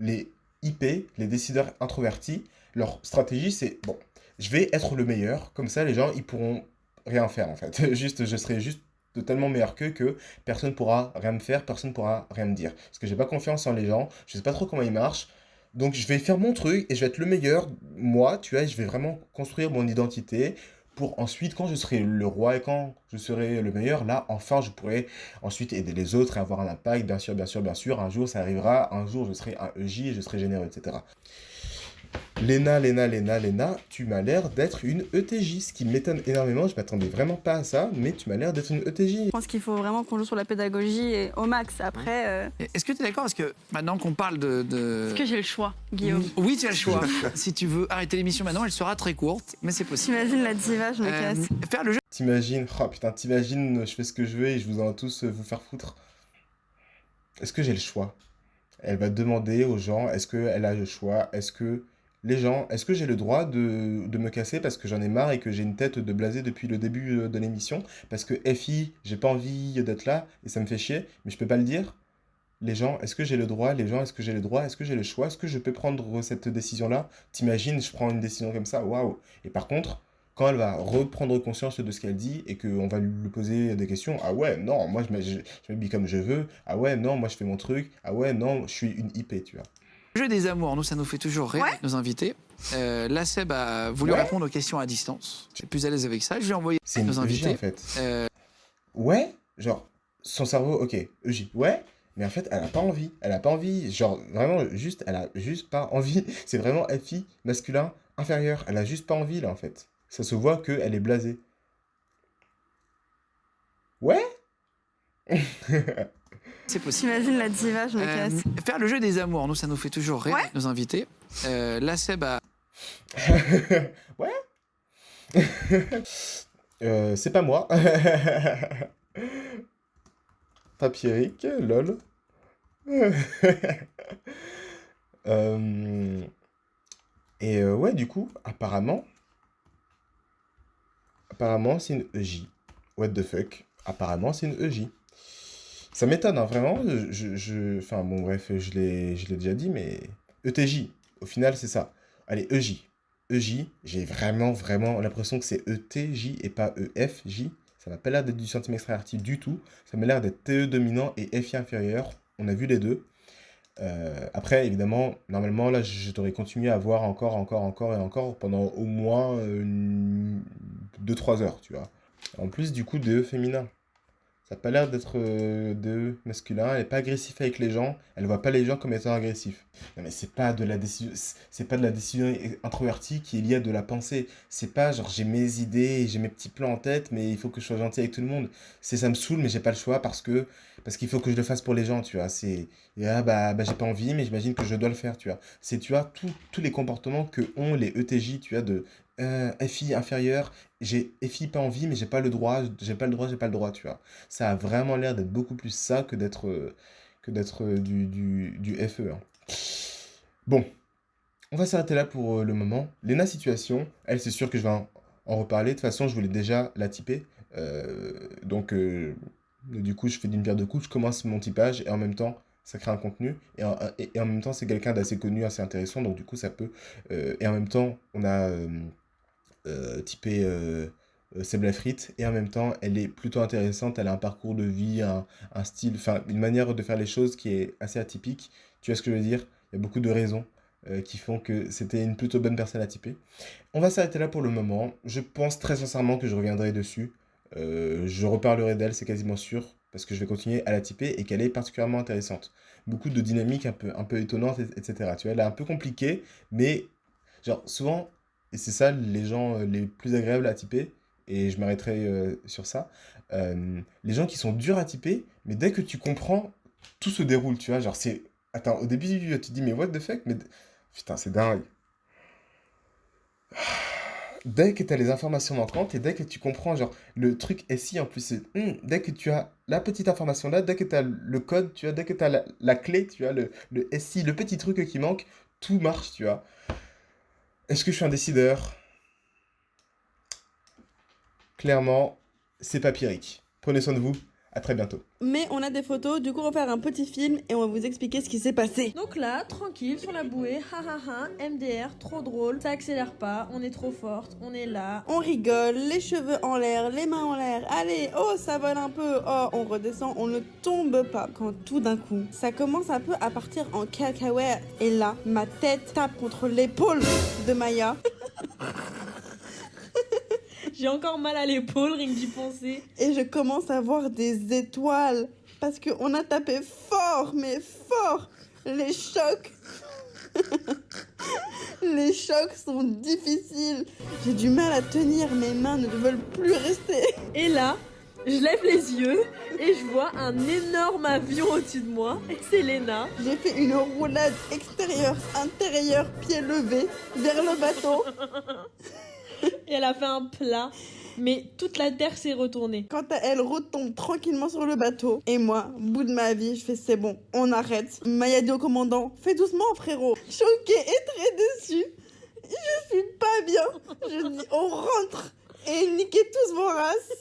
Les IP, les décideurs introvertis, leur stratégie, c'est bon, je vais être le meilleur, comme ça les gens ils pourront rien faire en fait. Juste, je serai juste tellement meilleur qu'eux que personne pourra rien me faire, personne pourra rien me dire. Parce que j'ai pas confiance en les gens, je sais pas trop comment ils marchent. Donc je vais faire mon truc et je vais être le meilleur, moi, tu vois, et je vais vraiment construire mon identité pour ensuite, quand je serai le roi et quand je serai le meilleur, là, enfin, je pourrai ensuite aider les autres et avoir un impact, bien sûr, bien sûr, bien sûr. Un jour, ça arrivera, un jour, je serai un EJ et je serai généreux, etc. Léna, tu m'as l'air d'être une ETJ, ce qui m'étonne énormément, je m'attendais vraiment pas à ça, mais tu m'as l'air d'être une ETJ. je pense qu'il faut vraiment qu'on joue sur la pédagogie et au max. Après, Est-ce que tu es d'accord? Parce que maintenant qu'on parle est-ce que j'ai le choix, Guillaume? Oui, tu as le choix. Si tu veux arrêter l'émission maintenant, elle sera très courte, mais c'est possible. T'imagines la diva, je me casse. Faire le jeu T'imagines, oh putain, t'imagines, je fais ce que je veux et je vous en tous vous faire foutre. Est-ce que j'ai le choix? Elle va demander aux gens, est-ce qu'elle a le choix? Est-ce que les gens, est-ce que j'ai le droit de me casser parce que j'en ai marre et que j'ai une tête de blasé depuis le début de l'émission? Parce que FI, j'ai pas envie d'être là et ça me fait chier, mais je peux pas le dire? Les gens, est-ce que j'ai le droit? Les gens, est-ce que j'ai le droit? Est-ce que j'ai le choix? Est-ce que je peux prendre cette décision-là? T'imagines, je prends une décision comme ça, waouh! Et par contre, quand elle va reprendre conscience de ce qu'elle dit et qu'on va lui poser des questions, ah ouais, non, moi je m'habille comme je veux, ah ouais, non, moi je fais mon truc, ah ouais, non, je suis une IP, tu vois. Jeu des amours, nous, ça nous fait toujours rire Ouais. avec nos invités. Là, Seb a voulu Ouais. répondre aux questions à distance. Je suis plus à l'aise avec ça. Je lui ai envoyé C'est une nos EJ invités. en fait. Ouais, genre, son cerveau, ok, EJ, ouais, mais en fait, elle a pas envie. Elle a pas envie, genre, vraiment, juste, elle a juste pas envie. C'est vraiment FI, masculin, inférieur. Elle a juste pas envie, là, en fait. Ça se voit qu'elle est blasée. Ouais. C'est possible. T'imagines la diva, je me casse. Faire le jeu des amours, nous, ça nous fait toujours rire Ouais. avec nos invités. Là, Seb a Ouais. C'est pas moi. Papyrique, lol. Ouais, du coup, apparemment, c'est une EJ. What the fuck? Apparemment, c'est une EJ. Ça m'étonne, hein, vraiment. Enfin, bon, bref, je l'ai déjà dit, mais ETJ, au final, c'est ça. Allez, EJ. EJ, j'ai vraiment l'impression que c'est ETJ et pas EFJ. Ça m'a pas l'air d'être du centime extraverti du tout. Ça m'a l'air d'être TE dominant et FI inférieur. On a vu les deux. Après, évidemment, normalement, là, je devrais continuer à voir encore et encore pendant au moins 2-3 heures, tu vois. En plus, du coup, DE féminin. Ça n'a pas l'air d'être DE masculin. Elle n'est pas agressive avec les gens. Elle voit pas les gens comme étant agressifs. Non, mais c'est pas de la décision introvertie qui est liée à de la pensée. C'est pas genre j'ai mes idées et j'ai mes petits plans en tête, mais il faut que je sois gentil avec tout le monde. Ça me saoule, mais j'ai pas le choix parce qu'il faut que je le fasse pour les gens, tu vois. Bah j'ai pas envie, mais j'imagine que je dois le faire, tu vois. C'est, tu vois, tous les comportements que ont les ETJ, tu vois, de FI inférieur, j'ai FI pas envie, mais j'ai pas le droit, tu vois. Ça a vraiment l'air d'être beaucoup plus ça que d'être du FE, hein. Bon, on va s'arrêter là pour le moment. Lena Situation, elle, c'est sûr que je vais en reparler. De toute façon, je voulais déjà la typer. Donc, du coup, je fais d'une pierre deux coups. Je commence mon typage et en même temps, ça crée un contenu. Et en même temps, c'est quelqu'un d'assez connu, assez intéressant. Donc, du coup, ça peut... et en même temps, on a typé Seb Lafrit. Et en même temps, elle est plutôt intéressante. Elle a un parcours de vie, un style, enfin, une manière de faire les choses qui est assez atypique. Tu vois ce que je veux dire? Il y a beaucoup de raisons qui font que c'était une plutôt bonne personne à typer. On va s'arrêter là pour le moment. Je pense très sincèrement que je reviendrai dessus. Je reparlerai d'elle, c'est quasiment sûr, parce que je vais continuer à la typer et qu'elle est particulièrement intéressante. Beaucoup de dynamiques un peu étonnantes, etc. Tu vois, elle est un peu compliquée, mais genre souvent, et c'est ça les gens les plus agréables à typer, et je m'arrêterai sur ça, les gens qui sont durs à typer, mais dès que tu comprends, tout se déroule, tu vois, genre c'est... Attends, au début, tu te dis, mais what the fuck, mais... Putain, c'est dingue. Dès que tu as les informations manquantes et dès que tu comprends, genre, le truc SI en plus, c'est dès que tu as la petite information là, dès que tu as le code, tu vois, dès que tu as la clé, tu vois, le SI, le petit truc qui manque, tout marche, tu vois. Est-ce que je suis un décideur? Clairement, c'est papyrique. Prenez soin de vous, à très bientôt. Mais on a des photos, du coup on va faire un petit film et on va vous expliquer ce qui s'est passé. Donc là, tranquille, sur la bouée, MDR, trop drôle, ça accélère pas, on est trop forte, on est là. On rigole, les cheveux en l'air, les mains en l'air, allez, oh ça vole un peu, oh on redescend, on ne tombe pas. Quand tout d'un coup, ça commence un peu à partir en cacahuète. Et là, ma tête tape contre l'épaule de Maya. J'ai encore mal à l'épaule, rien que d'y penser. Et je commence à voir des étoiles. Parce qu'on a tapé fort, mais fort. Les chocs. Les chocs sont difficiles. J'ai du mal à tenir, mes mains ne veulent plus rester. Et là, je lève les yeux et je vois un énorme avion au-dessus de moi. Et c'est Léna. J'ai fait une roulade extérieure, intérieure, pied levé, vers le bateau. Et elle a fait un plat. Mais toute la terre s'est retournée. Quant à elle, retombe tranquillement sur le bateau. Et moi, bout de ma vie, je fais c'est bon, on arrête. Maya dit au commandant, fais doucement frérot. Choquée et très déçue, je suis pas bien. Je dis on rentre et niquez tous vos races.